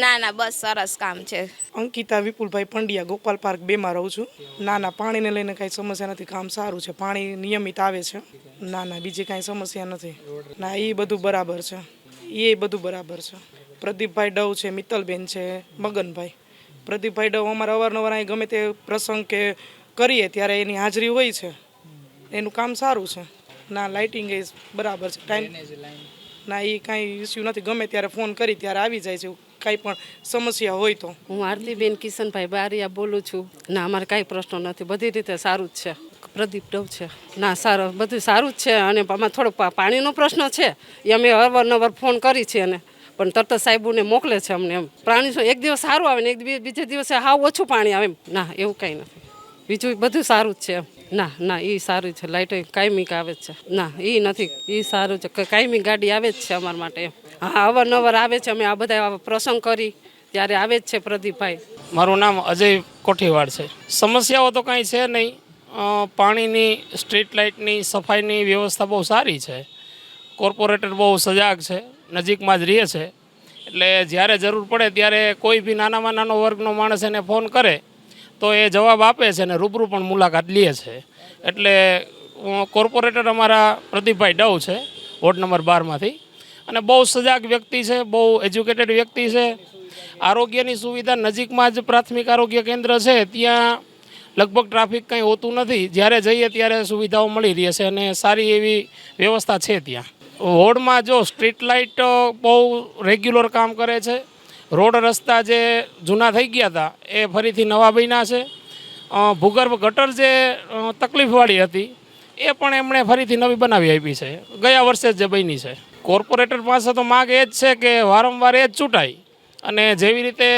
ના ના, બસ સરસ કામ છે. અંકિતા વિપુલભાઈ પંડ્યા, ગોપાલ પાર્ક 2માં રહું છું. ના ના, પાણીને લઈને કાંઈ સમસ્યા નથી. કામ સારું છે. પાણી નિયમિત આવે છે. ના ના, બીજી કાંઈ સમસ્યા નથી. ના, એ બધું બરાબર છે. એ બધું બરાબર છે. પ્રદીપભાઈ ડવ છે, મિત્તલબેન છે, મગનભાઈ. પ્રદીપભાઈ ડવ અમારે અવારનવાર અહીં ગમે તે પ્રસંગ કે કરીએ ત્યારે એની હાજરી હોય છે, એનું કામ સારું છે. ના લાઇટિંગ એ બરાબર છે, ટાઈમ ના એ કાંઈ ઇસ્યુ નથી, ગમે ત્યારે ફોન કરી ત્યારે આવી જાય છે કાંઈ પણ સમસ્યા હોય તો. હું આરતીબેન કિશનભાઈ બારિયા બોલું છું. ના અમારે કાંઈ પ્રશ્ન નથી, બધી રીતે સારું જ છે. પ્રદીપ ડવ છે. ના સારું, બધું સારું જ છે. અને આમાં થોડોક પાણીનો પ્રશ્ન છે એ અમે અવારનવાર ફોન કરી છે અને પણ તરત સાહેબોને મોકલે છે અમને. એમ પાણી એક દિવસ સારું આવે ને બીજે દિવસે હાવ ઓછું પાણી આવે એમ. ના એવું કાંઈ નથી, બીજું બધું સારું જ છે એમ. ના ના એ સારું છે, લાઇટ કાયમી આવે જ છે. ના એ નથી, એ સારું છે, કાયમી ગાડી આવે જ છે અમારા માટે એમ. હા અવારનવાર આવે છે, અમે આ બધા પ્રસંગ કરી ત્યારે આવે જ છે પ્રદીપભાઈ. મારું નામ અજય કોઠીવાડ છે. સમસ્યાઓ તો કાંઈ છે નહીં, પાણીની, સ્ટ્રીટ લાઇટની, સફાઈની વ્યવસ્થા બહુ સારી છે. કોર્પોરેટર બહુ સજાગ છે, નજીકમાં જ રહે છે, એટલે જ્યારે જરૂર પડે ત્યારે કોઈ બી નાનામાં નાનો વર્ગનો માણસ એને ફોન કરે તો એ જવાબ આપે છે અને રૂબરૂ પણ મુલાકાત લે છે. એટલે કોર્પોરેટર અમારા પ્રદીપભાઈ ડવ છે, વોર્ડ નંબર 12માંથી, અને બહુ સજાગ વ્યક્તિ છે, બહુ એજ્યુકેટેડ વ્યક્તિ છે. આરોગ્યની સુવિધા નજીકમાં જ પ્રાથમિક આરોગ્ય કેન્દ્ર છે, ત્યાં લગભગ ટ્રાફિક કંઈ હોતું નથી. જ્યારે જઈએ ત્યારે સુવિધાઓ મળી રહે છે અને સારી એવી વ્યવસ્થા છે ત્યાં. વોર્ડમાં જો સ્ટ્રીટ લાઇટ બહુ રેગ્યુલર કામ કરે છે. રોડ રસ્તા જે જૂના થઈ ગયા હતા એ ફરીથી નવા બન્યા છે. ભૂગર્ભ ગટર જે તકલીફવાળી હતી એ પણ એમણે ફરીથી નવી બનાવી આપી છે, ગયા વર્ષે જ જે બની છે. કોર્પોરેટર પાસે તો માગ એ જ છે કે વારંવાર એ જ ચૂંટાય અને જેવી રીતે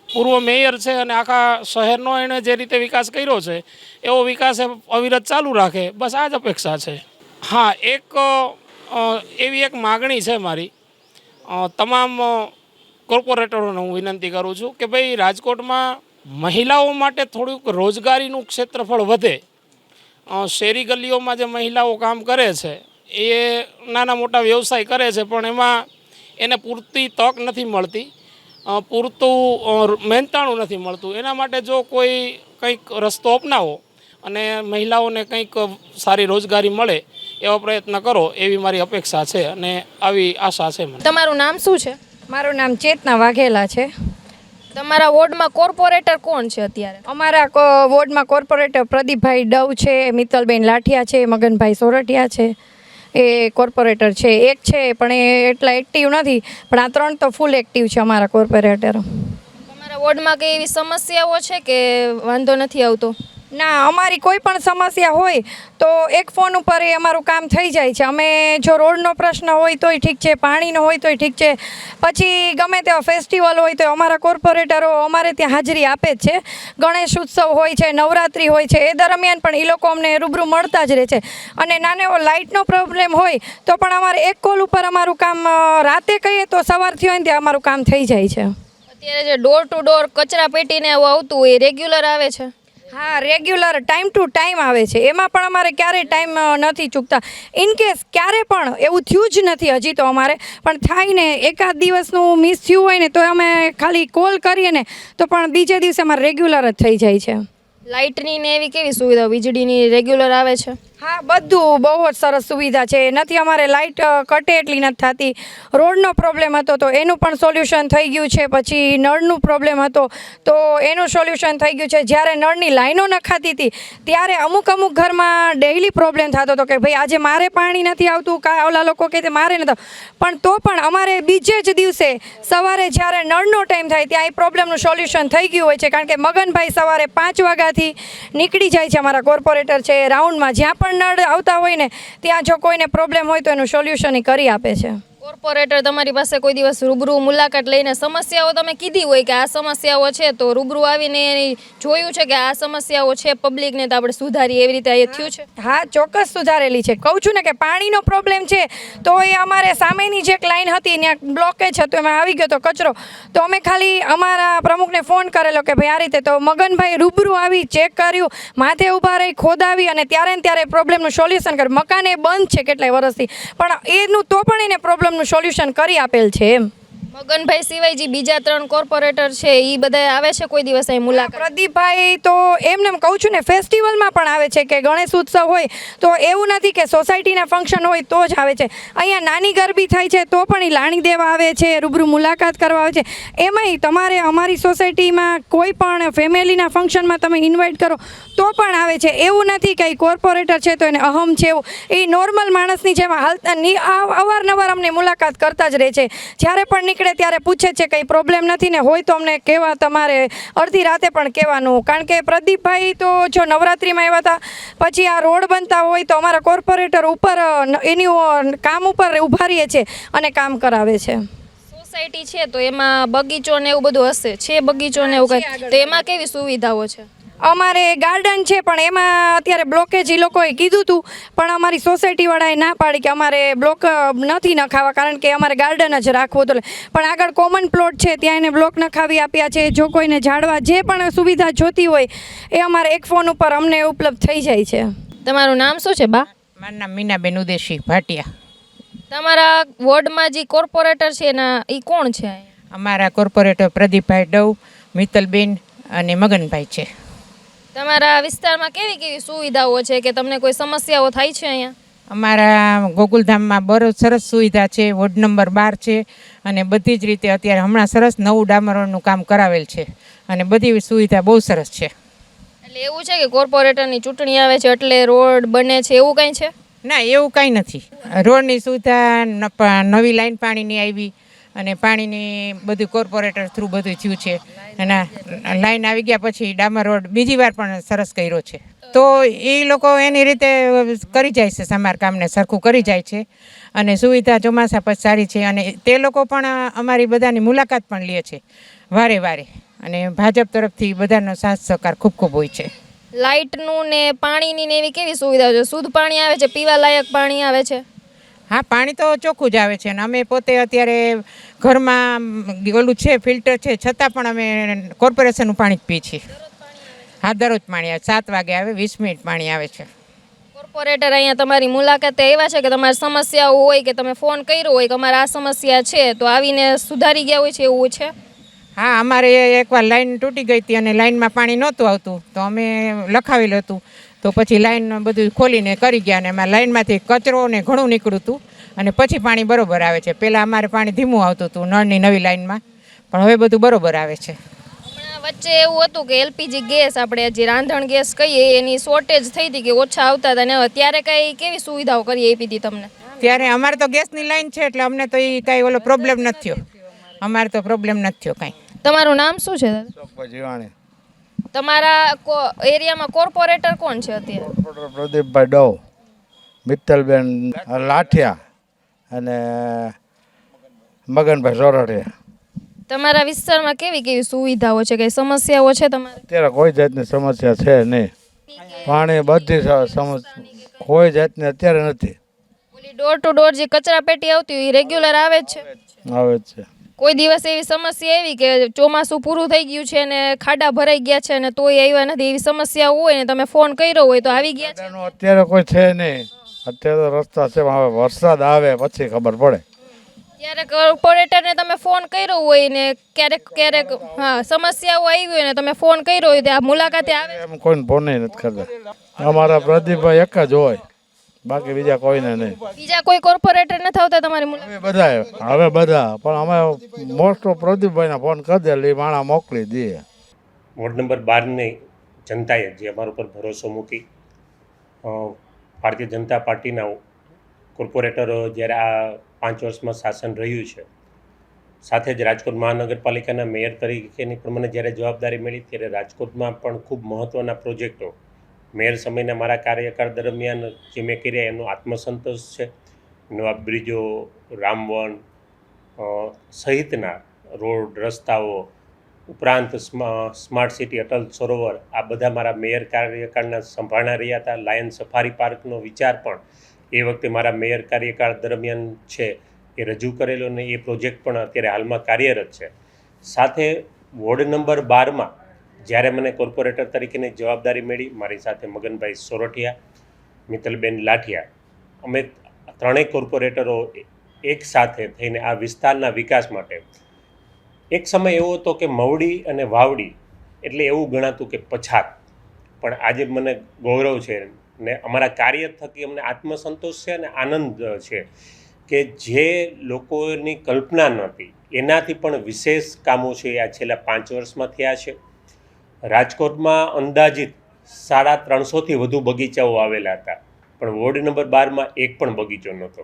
પૂર્વ મેયર છે અને આખા શહેરનો એણે જે રીતે વિકાસ કર્યો છે એવો વિકાસ અવિરત ચાલુ રાખે, બસ આ જ અપેક્ષા છે. હા, એવી એક માગણી છે મારી તમામ કોર્પોરેટરોને હું વિનંતી કરું છું કે ભાઈ રાજકોટમાં મહિલાઓ માટે થોડુંક રોજગારીનું ક્ષેત્રફળ વધે. શેરી ગલીઓમાં જે મહિલાઓ કામ કરે છે એ નાના મોટા વ્યવસાય કરે છે, પણ એમાં એને પૂરતી તક નથી મળતી, પૂરતું મહેનતાણું નથી મળતું. એના માટે જો કોઈ કંઈક રસ્તો અપનાવો અને મહિલાઓને કંઈક સારી રોજગારી મળે એવા પ્રયત્ન કરો એવી મારી અપેક્ષા છે અને આવી આશા છે મને. તમારું નામ શું છે? મારું નામ ચેતના વાઘેલા છે. તમારા વોર્ડમાં કોર્પોરેટર કોણ છે અત્યારે? અમારા વોર્ડમાં કોર્પોરેટર પ્રદીપભાઈ ડવ છે, મિત્તલબેન લાઠિયા છે, મગનભાઈ સોરઠિયા છે, એ કોર્પોરેટર છે. એક છે પણ એ એટલા એક્ટિવ નથી, પણ આ 3 તો ફૂલ એક્ટિવ છે અમારા કોર્પોરેટર. તમારા વોર્ડમાં કઈ એવી સમસ્યાઓ છે કે વાંધો નથી આવતો? ના, અમારી કોઈ પણ સમસ્યા હોય તો એક ફોન ઉપર એ અમારું કામ થઈ જાય છે. અમે જો રોડનો પ્રશ્ન હોય તોય ઠીક છે, પાણીનો હોય તોય ઠીક છે, પછી ગમે તેવા ફેસ્ટિવલ હોય તો અમારા કોર્પોરેટરો અમારે ત્યાં હાજરી આપે જ છે. ગણેશ ઉત્સવ હોય છે, નવરાત્રિ હોય છે, એ દરમિયાન પણ એ લોકો અમને રૂબરૂ મળતા જ રહે છે. અને નાનો એવો લાઇટનો પ્રોબ્લેમ હોય તો પણ અમારે એક કોલ ઉપર અમારું કામ રાતે કહીએ તો સવારથી હોય ને ત્યાં અમારું કામ થઈ જાય છે. અત્યારે જે ડોર ટુ ડોર કચરા પેટીને એવું આવતું હોય એ રેગ્યુલર આવે છે? હા, રેગ્યુલર ટાઈમ ટુ ટાઈમ આવે છે. એમાં પણ અમારે ક્યારેય ટાઈમ નથી ચૂકતા. ઇનકેસ ક્યારે પણ એવું થયું જ નથી હજી તો અમારે, પણ થાય ને એકાદ દિવસનું મિસ થયું હોય ને તો અમે ખાલી કોલ કરીએ ને તો પણ બીજે દિવસે અમારે રેગ્યુલર જ થઈ જાય છે. લાઇટની ને એવી કેવી સુવિધા વીજળીની રેગ્યુલર આવે છે? હા, બધું બહુ જ સરસ સુવિધા છે. નથી અમારે લાઇટ કટે એટલી નથી થતી. રોડનો પ્રોબ્લેમ હતો તો એનું પણ સોલ્યુશન થઈ ગયું છે. પછી નળનું પ્રોબ્લેમ હતો તો એનું સોલ્યુશન થઈ ગયું છે. જ્યારે નળની લાઈનો નખાતી હતી ત્યારે અમુક ઘરમાં ડેઈલી પ્રોબ્લેમ થતો હતો કે ભાઈ આજે મારે પાણી નથી આવતું, કાં ઓલા લોકો કહે મારે નથી, પણ તો પણ અમારે બીજે જ દિવસે સવારે જ્યારે નળનો ટાઈમ થાય ત્યાં એ પ્રોબ્લેમનું સોલ્યુશન થઈ ગયું હોય છે. કારણ કે મગનભાઈ સવારે 5 વાગ્યાથી નીકળી જાય છે, અમારા કોર્પોરેટર છે, રાઉન્ડમાં જ્યાં પણ નળ આવતા હોય ને ત્યાં જો કોઈને પ્રોબ્લેમ હોય તો એનું સોલ્યુશન એ કરી આપે છે. કોર્પોરેટર તમારી પાસે કોઈ દિવસ રૂબરૂ મુલાકાત લઈને સમસ્યાઓ તમે કીધી હોય કે આ સમસ્યાઓ છે તો રૂબરૂ આવીને એની જોયું છે કે આ સમસ્યાઓ છે પબ્લિકને તો આપણે સુધારી, એવી રીતે એ થયું છે? હા, ચોક્કસ સુધારેલી છે. કહું છું ને કે પાણીનો પ્રોબ્લેમ છે તો એ અમારે સામેની જે એક લાઈન હતી ત્યાં બ્લોકેજ હતો, એમાં આવી ગયો તો કચરો, તો અમે ખાલી અમારા પ્રમુખને ફોન કરેલો કે ભાઈ આ રીતે, તો મગનભાઈ રૂબરૂ આવી ચેક કર્યું, માથે ઊભા રહી ખોદાવી અને ત્યારે ને ત્યારે પ્રોબ્લેમનું સોલ્યુશન કર્યું. મકાન એ બંધ છે કેટલાય વર્ષથી, પણ એનું તો પણ એને પ્રોબ્લેમનું સોલ્યુશન કરી આપેલ છે. એમ મગનભાઈ સિવાય જે બીજા 3 કોર્પોરેટર છે એ બધા આવે છે કોઈ દિવસ અહીં મુલાકાત? પ્રદીપભાઈ તો એમને કહું છું ને, ફેસ્ટિવલમાં પણ આવે છે કે ગણેશ ઉત્સવ હોય તો એવું નથી કે સોસાયટીના ફંક્શન હોય તો જ આવે છે. અહીંયા નાની ગરબી થાય છે તો પણ એ લાણી દેવા આવે છે, રૂબરૂ મુલાકાત કરવા આવે છે. એમાંય તમારે અમારી સોસાયટીમાં કોઈ પણ ફેમિલીના ફંક્શનમાં તમે ઇન્વાઇટ કરો તો પણ આવે છે. એવું નથી કે કોર્પોરેટર છે તો એને અહમ છે, એવું એ નોર્મલ માણસની જેમ અવારનવાર અમને મુલાકાત કરતા જ રહે છે. જ્યારે પણ નીકળે ત્યારે પૂછે છે કંઈ પ્રોબ્લેમ નથી ને, હોય તો અમને કહેવા, તમારે અડધી રાતે પણ કહેવાનું. કારણ કે પ્રદીપભાઈ તો જો નવરાત્રિમાં આવ્યા હતા, પછી આ રોડ બનતા હોય તો અમારા કોર્પોરેટર ઉપર એની કામ ઉપર ઊભા રહીએ છે અને કામ કરાવે છે. સોસાયટી છે તો એમાં બગીચો ને એવું બધું હશે, છે બગીચો ને એવું કંઈ, તો એમાં કેવી સુવિધાઓ છે? અમારે ગાર્ડન છે પણ એમાં અત્યારે બ્લોકેજ એ લોકોએ કીધું હતું, પણ અમારી સોસાયટીવાળાએ ના પાડી કે અમારે બ્લોક નથી નખાવા, કારણ કે અમારે ગાર્ડન જ રાખવું હતું. પણ આગળ કોમન પ્લોટ છે ત્યાં એને બ્લોક નખાવી આપ્યા છે. જો કોઈને ઝાડવા જે પણ સુવિધા જોતી હોય એ અમારે એક ફોન ઉપર અમને ઉપલબ્ધ થઈ જાય છે. તમારું નામ શું છે બા? મારું નામ મીનાબેન ઉદેશી ભાટિયા. તમારા વોર્ડમાં જે કોર્પોરેટર છે એના એ કોણ છે? અમારા કોર્પોરેટર પ્રદીપભાઈ ડવ, મિત્તલબેન અને મગનભાઈ છે. તમારા વિસ્તારમાં કેવી કેવી સુવિધાઓ છે કે તમને કોઈ સમસ્યાઓ થાય છે અહીંયા? અમારા ગોકુલધામમાં બહુ સરસ સુવિધા છે. વોર્ડ નંબર 12 છે અને બધી જ રીતે અત્યારે હમણાં સરસ નવું ડામરોનું કામ કરાવેલ છે અને બધી સુવિધા બહુ સરસ છે. એટલે એવું છે કે કોર્પોરેટરની ચૂંટણી આવે છે એટલે રોડ બને છે એવું કંઈ છે? ના, એવું કાંઈ નથી. રોડની સુવિધા, નવી લાઈન પાણીની આવી અને પાણીની બધું કોર્પોરેટર થ્રુ બધું થયું છે. અને લાઈન આવી ગયા પછી ડામર રોડ બીજી વાર પણ સરસ કર્યો છે. તો એ લોકો એની રીતે કરી જાય છે, સમારકામને સરખું કરી જાય છે અને સુવિધા ચોમાસા પછી સારી છે. અને તે લોકો પણ અમારી બધાની મુલાકાત પણ લે છે વારે વારે અને ભાજપ તરફથી બધાનો સાથ સહકાર ખૂબ ખૂબ હોય છે. લાઇટનું ને પાણીની ને એવી કેવી સુવિધા છે? શુદ્ધ પાણી આવે છે, પીવા લાયક પાણી આવે છે? હા, પાણી તો ચોખ્ખું જ આવે છે અને અમે પોતે અત્યારે ઘરમાં ઓલું છે, ફિલ્ટર છે, છતાં પણ અમે કોર્પોરેશનનું પાણી જ પીએ છીએ. હા, દરરોજ પાણી આવે. 7 વાગે આવે, 20 મિનિટ પાણી આવે છે. કોર્પોરેટર અહીંયા તમારી મુલાકાતે આવ્યા છે કે તમારી સમસ્યાઓ હોય કે તમે ફોન કર્યો હોય કે અમારે આ સમસ્યા છે તો આવીને સુધારી ગયા હોય છે એવું છે? હા, અમારે એકવાર લાઈન તૂટી ગઈ હતી અને લાઈનમાં પાણી નહોતું આવતું તો અમે લખાવેલું હતું, તો પછી લાઈન બધું ખોલીને કરી ગયા અને એમાં લાઈનમાંથી કચરો ને ઘણું નીકળ્યું હતું અને પછી પાણી બરોબર આવે છે. પહેલાં અમારે પાણી ધીમું આવતું હતું નળની નવી લાઈનમાં, પણ હવે બધું બરોબર આવે છે. વચ્ચે એવું હતું કે એલપીજી ગેસ, આપણે જે રાંધણ ગેસ કહીએ, એની શોર્ટેજ થઈ હતી કે ઓછા આવતા હતા, ને અત્યારે કઈ કેવી સુવિધાઓ કરી આપી હતી તમને? ત્યારે અમારે તો ગેસની લાઈન છે એટલે અમને તો એ કાંઈ ઓલો પ્રોબ્લેમ નથી થયો. અમારે તો પ્રોબ્લેમ નથી થયો કાંઈ. તમારું નામ શું છે? તમારા એરિયામાં કોર્પોરેટર કોણ છે અત્યારે? પ્રદીપભાઈ ડવ, મિત્તલબેન લાઠિયા અને મગનભાઈ સોરઠિયા. તમારા વિસ્તારમાં કેવી કેવી સુવિધાઓ છે, કઈ સમસ્યાઓ છે તમારે? અત્યારે કોઈ જાતની સમસ્યા છે નહીં. પાણી બધી સમસ્યા કોઈ જાતની અત્યારે નથી. ઓલી ડોર ટુ ડોર જે કચરા પેટી આવતી હોય એ રેગ્યુલર આવે જ છે? આવે જ છે. કોઈ દિવસ એવી સમસ્યા એવી કે ચોમાસું પૂરું થઈ ગયું છે ને ખાડા ભરાઈ ગયા છે ને તોય આવ્યા નથી, એવી સમસ્યા હોય ને તમે ફોન કર્યો હોય તો આવી ગયા છે? અત્યારે કોઈ છે નહીં. અત્યારે તો રસ્તા છે, હવે વરસાદ આવે પછી ખબર પડે. ત્યારે કોર્પોરેટરને તમે ફોન કર્યો હોય ને ક્યારેક હા સમસ્યાઓ આવી હોય ને તમે ફોન કર્યો હોય તો આ મુલાકાતે આવે? એમ કોઈને ફોન નથી કરતા. અમારા પ્રદીપભાઈ એક જ હોય, બાકી બીજા કોઈને નહીં. બીજા કોઈ કોર્પોરેટર નથી આવતા તમારી મુલાકાત? હવે બધા પણ અમે મોસ્ટ ઓફ પ્રદીપભાઈને ફોન કરી દે એટલે માણા મોકલી દઈએ. વોર્ડ નંબર 12ની જનતાએ જે અમારા ઉપર ભરોસો મૂકી, ભારતીય જનતા પાર્ટીના કોર્પોરેટરો જ્યારે આ 5 વર્ષમાં શાસન રહ્યું છે, સાથે જ રાજકોટ મહાનગરપાલિકાના મેયર તરીકેની પણ મને જ્યારે જવાબદારી મળી ત્યારે રાજકોટમાં પણ ખૂબ મહત્ત્વના પ્રોજેક્ટો મેયર સમયના મારા કાર્યકાળ દરમિયાન જે મેં કર્યા એનો આત્મસંતોષ છે. નવા બ્રિજો, રામવન સહિતના રોડ રસ્તાઓ ઉપરાંત સ્માર્ટ સિટી, અટલ સરોવર, આ બધા મારા મેયર કાર્યકાળના સંભાળના રહ્યા હતા. લાયન સફારી પાર્કનો વિચાર પણ એ વખતે મારા મેયર કાર્યકાળ દરમિયાન છે એ રજૂ કરેલો અને એ પ્રોજેક્ટ પણ અત્યારે હાલમાં કાર્યરત છે. સાથે વોર્ડ નંબર 12માં જ્યારે મને કોર્પોરેટર તરીકેની જવાબદારી મળી, મારી સાથે મગનભાઈ સોરઠિયા, મિત્તલબેન લાઠિયા, અમે ત્રણેય કોર્પોરેટરો એક સાથે થઈને આ વિસ્તારના વિકાસ માટે એક સમય એવો હતો કે મવડી અને વાવડી એટલે એવું ગણાતું કે પછાત, પણ આજે મને ગૌરવ છે ને અમારા કાર્ય થકી અમને આત્મસંતોષ છે અને આનંદ છે કે જે લોકોની કલ્પના નહોતી એનાથી પણ વિશેષ કામો છે આ છેલ્લા 5 વર્ષમાં થયા છે. રાજકોટમાં અંદાજિત 350થી વધુ બગીચાઓ આવેલા હતા, પણ વોર્ડ નંબર 12માં એક પણ બગીચો નહોતો.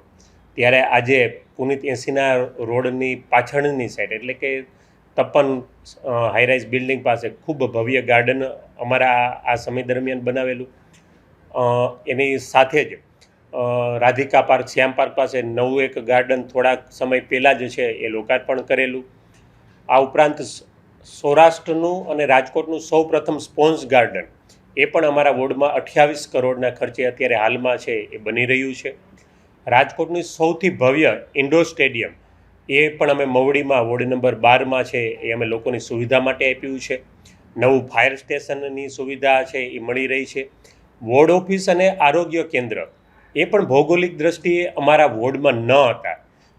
ત્યારે આજે પુનિત 80ના રોડની પાછળની સાઈડ એટલે કે 53 હાઈરાઇઝ બિલ્ડિંગ પાસે ખૂબ ભવ્ય ગાર્ડન અમારા આ સમય દરમિયાન બનાવેલું. એની સાથે જ રાધિકા પાર્ક, શ્યામ પાર્ક પાસે નવું એક ગાર્ડન થોડાક સમય પહેલાં જ છે એ લોકાર્પણ કરેલું. આ ઉપરાંત સૌરાષ્ટ્રનું અને રાજકોટનું સૌપ્રથમ સ્પોન્સ ગાર્ડન એ પણ અમારા વોર્ડમાં 28 કરોડના ખર્ચે અત્યારે હાલમાં છે એ બની રહ્યું છે. રાજકોટનું સૌથી ભવ્ય ઇન્ડોર સ્ટેડિયમ એ પણ અમે મવડીમાં વોર્ડ નંબર 12માં છે એ અમે લોકોની સુવિધા માટે આપ્યું છે. નવું ફાયર સ્ટેશનની સુવિધા છે એ મળી રહી છે. વોર્ડ ઓફિસ અને આરોગ્ય કેન્દ્ર એ પણ ભૌગોલિક દ્રષ્ટિએ અમારા વોર્ડમાં ન હતા,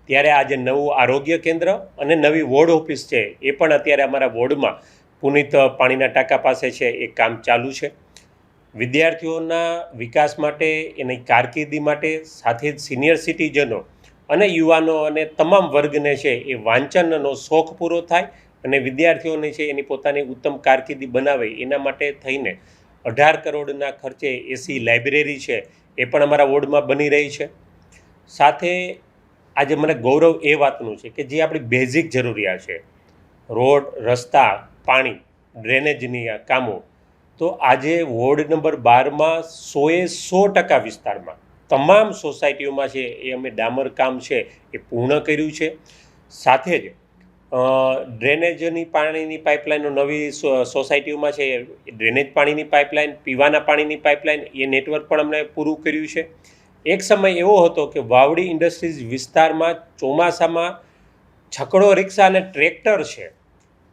ત્યારે આજે નવું આરોગ્ય કેન્દ્ર અને નવી વોર્ડ ઓફિસ છે એ પણ અત્યારે અમારા વોર્ડમાં પુનિત પાણીના ટાંકા પાસે છે એ કામ ચાલુ છે. વિદ્યાર્થીઓના વિકાસ માટે, એની કારકિર્દી માટે, સાથે જ સિનિયર સિટીઝનો અને યુવાનો અને તમામ વર્ગને છે એ વાંચનનો શોખ પૂરો થાય અને વિદ્યાર્થીઓને છે એની પોતાની ઉત્તમ કારકિર્દી બનાવે એના માટે થઈને 18 કરોડના ખર્ચે એસી લાઇબ્રેરી છે એ પણ અમારા વોર્ડમાં બની રહી છે. સાથે આજે મને ગૌરવ એ વાતનું છે કે જે આપણી બેઝિક જરૂરિયાત છે, રોડ, રસ્તા, પાણી, ડ્રેનેજની આ કામો, તો આજે વોર્ડ નંબર 12માં 100% વિસ્તારમાં તમામ સોસાયટીઓમાં છે એ અમે ડામર કામ છે એ પૂર્ણ કર્યું છે. સાથે જ ડ્રેનેજની પાણીની પાઇપલાઇનો નવી સોસાયટીઓમાં છે ડ્રેનેજ પાણીની પાઇપલાઇન, પીવાના પાણીની પાઇપલાઇન એ નેટવર્ક પણ અમને પૂરું કર્યું છે. એક સમય એવો હતો કે વાવડી ઇન્ડસ્ટ્રીઝ વિસ્તારમાં ચોમાસામાં છકડો રિક્ષા અને ટ્રેક્ટર છે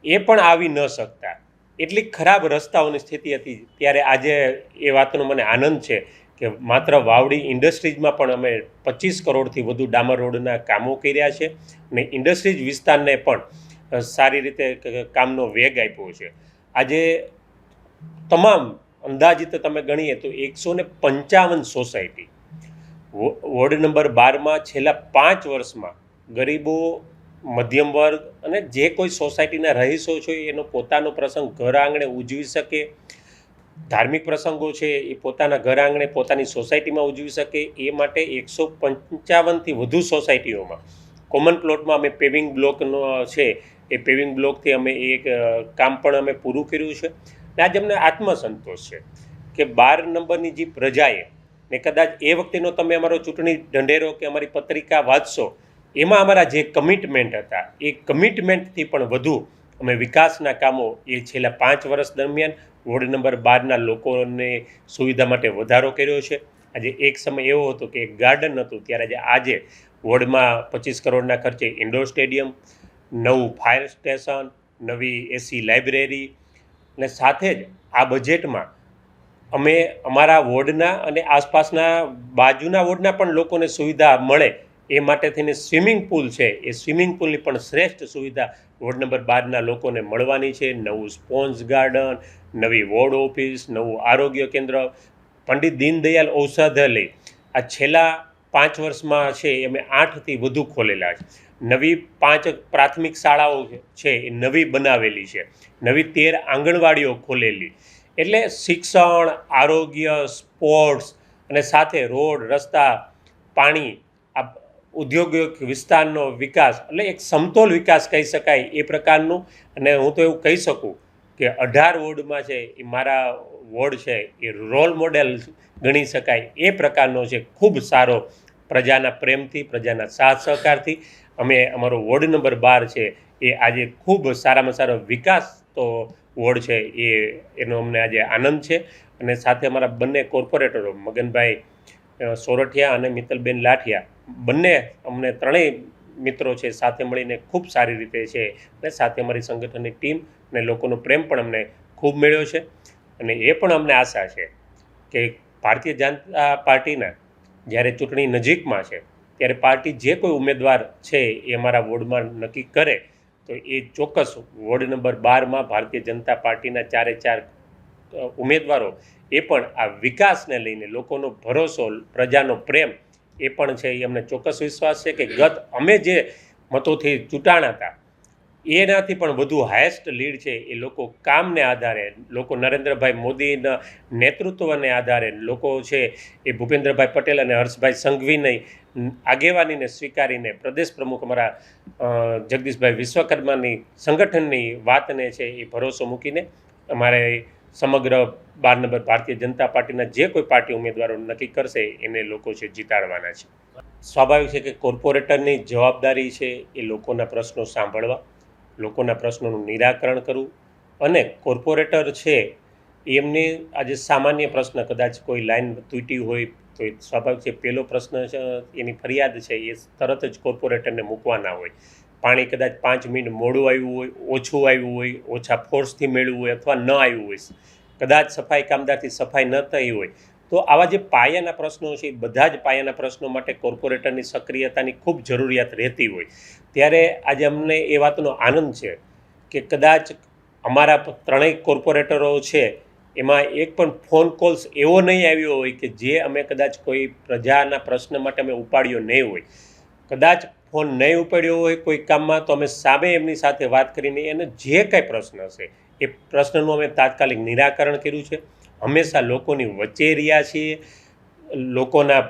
એ પણ આવી ન શકતા, એટલી ખરાબ રસ્તાઓની સ્થિતિ હતી. ત્યારે આજે એ વાતનો મને આનંદ છે કે માત્ર વાવડી ઇન્ડસ્ટ્રીઝમાં પણ અમે 25 કરોડથી વધુ ડામર રોડના કામો કર્યા છે અને ઇન્ડસ્ટ્રીઝ વિસ્તારને પણ સારી રીતે કામનો વેગ આપ્યો છે. આજે તમામ અંદાજિત તમે ગણીએ તો 155 સોસાયટી વોર્ડ નંબર 12માં છેલ્લા 5 વર્ષમાં ગરીબો, મધ્યમ વર્ગ અને જે કોઈ સોસાયટીના રહીશો છે એનો પોતાનો પ્રસંગ ઘર આંગણે ઉજવી શકે, ધાર્મિક પ્રસંગો છે એ પોતાના ઘર આંગણે પોતાની સોસાયટીમાં ઉજવી શકે એ માટે 155થી વધુ સોસાયટીઓમાં કોમન પ્લોટમાં અમે પેવિંગ બ્લોકનો છે એ પેવિંગ બ્લોકથી અમે એક કામ પણ અમે પૂરું કર્યું છે. અને આજે અમને આત્મસંતોષ છે કે 12 નંબરની જે પ્રજાએ ને કદાચ એ વખતેનો તમે અમારો ચૂંટણી ઢંઢેરો કે અમારી પત્રિકા વાંચશો, એમાં અમારા જે કમિટમેન્ટ હતા એ કમિટમેન્ટથી પણ વધુ અમે વિકાસના કામો એ છેલ્લા 5 વર્ષ દરમિયાન વોર્ડ નંબર 12ના લોકોને સુવિધા માટે વધારો કર્યો છે. આજે એક સમય એવો હતો કે એક ગાર્ડન હતું, ત્યારે આજે વોર્ડમાં 25 કરોડના ખર્ચે ઇન્ડોર સ્ટેડિયમ, નવું ફાયર સ્ટેશન, નવી એસી લાઇબ્રેરી અને સાથે જ આ બજેટમાં અમે અમારા વોર્ડના અને આસપાસના બાજુના વોર્ડના પણ લોકોને સુવિધા મળે એ માટે થઈને સ્વિમિંગ પુલ છે એ સ્વિમિંગ પુલની પણ શ્રેષ્ઠ સુવિધા વોર્ડ નંબર 12ના લોકોને મળવાની છે. નવું સ્પોન્સ ગાર્ડન, નવી વોર્ડ ઓફિસ, નવું આરોગ્ય કેન્દ્ર, પંડિત દીનદયાલ ઔષધાલય આ છેલ્લા 5 વર્ષમાં છે અમે 8થી વધુ ખોલેલા છે. નવી 5 પ્રાથમિક શાળાઓ છે એ નવી બનાવેલી છે, નવી 13 આંગણવાડીઓ ખોલેલી. એટલે શિક્ષણ, આરોગ્ય, સ્પોર્ટ્સ અને સાથે રોડ, રસ્તા, પાણી, આ ઉદ્યોગિક વિસ્તારનો વિકાસ એટલે એક સમતોલ વિકાસ કહી શકાય એ પ્રકારનું. અને હું તો એવું કહી શકું કે 18 વોર્ડમાં છે એ મારા વોર્ડ છે એ રોલ મોડેલ ગણી શકાય એ પ્રકારનો છે. ખૂબ સારો પ્રજાના પ્રેમથી, પ્રજાના સાથ સહકારથી અમે અમારો વોર્ડ નંબર 12 છે એ આજે ખૂબ સારામાં સારો વિકાસ તો વોર્ડ છે એનો અમને આજે આનંદ છે. અને સાથે અમારા બંને કોર્પોરેટરો મગનભાઈ સોરઠિયા અને મિત્તલબેન લાઠિયા બંને અમને ત્રણેય મિત્રો છે સાથે મળીને ખૂબ સારી રીતે છે અને સાથે અમારી સંગઠનની ટીમ અને લોકોનો પ્રેમ પણ અમને ખૂબ મળ્યો છે. અને એ પણ અમને આશા છે કે ભારતીય જનતા પાર્ટીના જ્યારે ચૂંટણી નજીકમાં છે ત્યારે પાર્ટી જે કોઈ ઉમેદવાર છે એ અમારા વોર્ડમાં નક્કી કરે તો એ ચોક્કસ વોર્ડ નંબર 12માં ભારતીય જનતા પાર્ટીના 4 ઉમેદવારો એ પણ આ વિકાસને લઈને લોકોનો ભરોસો, પ્રજાનો પ્રેમ એ પણ છે. એ અમને ચોક્કસ વિશ્વાસ છે કે ગત અમે જે મતોથી ચૂંટાણા હતા એનાથી પણ વધુ હાઈએસ્ટ લીડ છે એ લોકો કામને આધારે, લોકો નરેન્દ્રભાઈ મોદીના નેતૃત્વને આધારે, લોકો છે એ ભૂપેન્દ્રભાઈ પટેલ અને હર્ષભાઈ સંઘવીની આગેવાનીને સ્વીકારીને પ્રદેશ પ્રમુખ અમારા જગદીશભાઈ વિશ્વકર્માની સંગઠનની વાતને છે એ ભરોસો મૂકીને અમારે સમગ્ર 12 નંબર ભારતીય જનતા પાર્ટીના જે કોઈ પાર્ટી ઉમેદવારો નક્કી કરશે એને લોકો છે જીતાડવાના છે. સ્વાભાવિક છે કે કોર્પોરેટરની જવાબદારી છે એ લોકોના પ્રશ્નો સાંભળવા, લોકોના પ્રશ્નોનું નિરાકરણ કરવું અને કોર્પોરેટર છે એમને આજે સામાન્ય પ્રશ્ન, કદાચ કોઈ લાઈન તૂટી હોય તો સ્વાભાવિક છે પહેલો પ્રશ્ન છે એની ફરિયાદ છે એ તરત જ કોર્પોરેટરને મૂકવાના હોય. પાણી કદાચ 5 મિનિટ મોડું આવ્યું હોય, ઓછું આવ્યું હોય, ઓછા ફોર્સથી મેળવ્યું હોય અથવા ન આવ્યું હોય, કદાચ સફાઈ કામદારથી સફાઈ ન થઈ હોય, તો આવા જે પાયાના પ્રશ્નો છે એ બધા જ પાયાના પ્રશ્નો માટે કોર્પોરેટરની સક્રિયતાની ખૂબ જરૂરિયાત રહેતી હોય. ત્યારે આજે અમને એ વાતનો આનંદ છે કે કદાચ અમારા 3 કોર્પોરેટરો છે એમાં એક પણ ફોન કોલ્સ એવો નહીં આવ્યો હોય કે જે અમે કદાચ કોઈ પ્રજાના પ્રશ્ન માટે અમે ઉપાડ્યો નહીં હોય. કદાચ ફોન નહીં ઉપાડ્યો હોય કોઈ કામમાં તો અમે સામે એમની સાથે વાત કરીને એને જે કાંઈ પ્રશ્ન હશે એ પ્રશ્નનું અમે તાત્કાલિક નિરાકરણ કર્યું છે. હંમેશા લોકોની વચ્ચે રહ્યા છીએ, લોકોના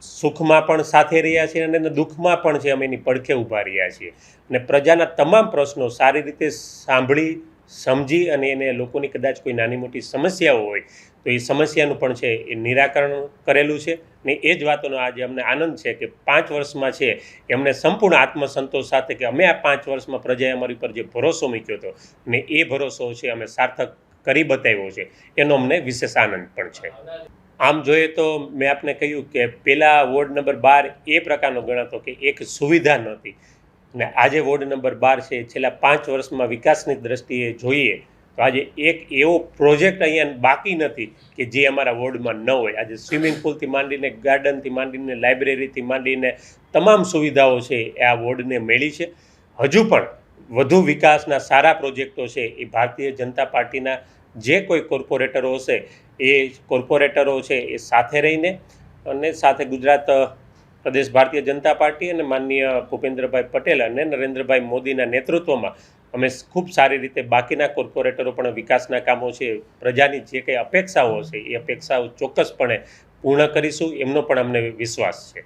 સુખમાં પણ સાથે રહ્યા છીએ અને દુઃખમાં પણ છે અમે એની પડખે ઊભા રહ્યા છીએ અને પ્રજાના તમામ પ્રશ્નો સારી રીતે સાંભળી, સમજી અને એને લોકોની કદાચ કોઈ નાની મોટી સમસ્યાઓ હોય તો એ સમસ્યાનું પણ છે એ નિરાકરણ કરેલું છે. ને એ જ વાતોનો આજે અમને આનંદ છે કે 5 વર્ષમાં છે એમને સંપૂર્ણ આત્મસંતોષ સાથે કે અમે આ 5 વર્ષમાં પ્રજાએ અમારી ઉપર જે ભરોસો મૂક્યો હતો ને એ ભરોસો છે અમે સાર્થક કરી બતાવ્યો છે, એનો અમને વિશેષ આનંદ પણ છે. આમ જોઈએ તો મેં આપને કહ્યું કે પહેલાં વોર્ડ નંબર 12 એ પ્રકારનો ગણાતો કે એક સુવિધા નહોતી અને આજે વોર્ડ નંબર 12 છે છેલ્લા 5 વર્ષમાં વિકાસની દ્રષ્ટિએ જોઈએ તો આજે એક એવો પ્રોજેક્ટ અહીંયા બાકી નથી કે જે અમારા વોર્ડમાં ન હોય. આજે સ્વિમિંગ પુલથી માંડીને, ગાર્ડનથી માંડીને, લાઇબ્રેરીથી માંડીને તમામ સુવિધાઓ છે એ આ વોર્ડને મળી છે. હજુ પણ વધુ વિકાસના સારા પ્રોજેક્ટો છે એ ભારતીય જનતા પાર્ટીના જે કોઈ કોર્પોરેટરો હશે એ કોર્પોરેટરો છે એ સાથે રહીને અને સાથે ગુજરાત પ્રદેશ ભારતીય જનતા પાર્ટી અને માનનીય ભૂપેન્દ્રભાઈ પટેલ અને નરેન્દ્રભાઈ મોદીના નેતૃત્વમાં અમે ખૂબ સારી રીતે બાકીના કોર્પોરેટરો પણ વિકાસના કામો છે, પ્રજાની જે કંઈ અપેક્ષાઓ હશે એ અપેક્ષાઓ ચોક્કસપણે પૂર્ણ કરીશું એમનો પણ અમને વિશ્વાસ છે.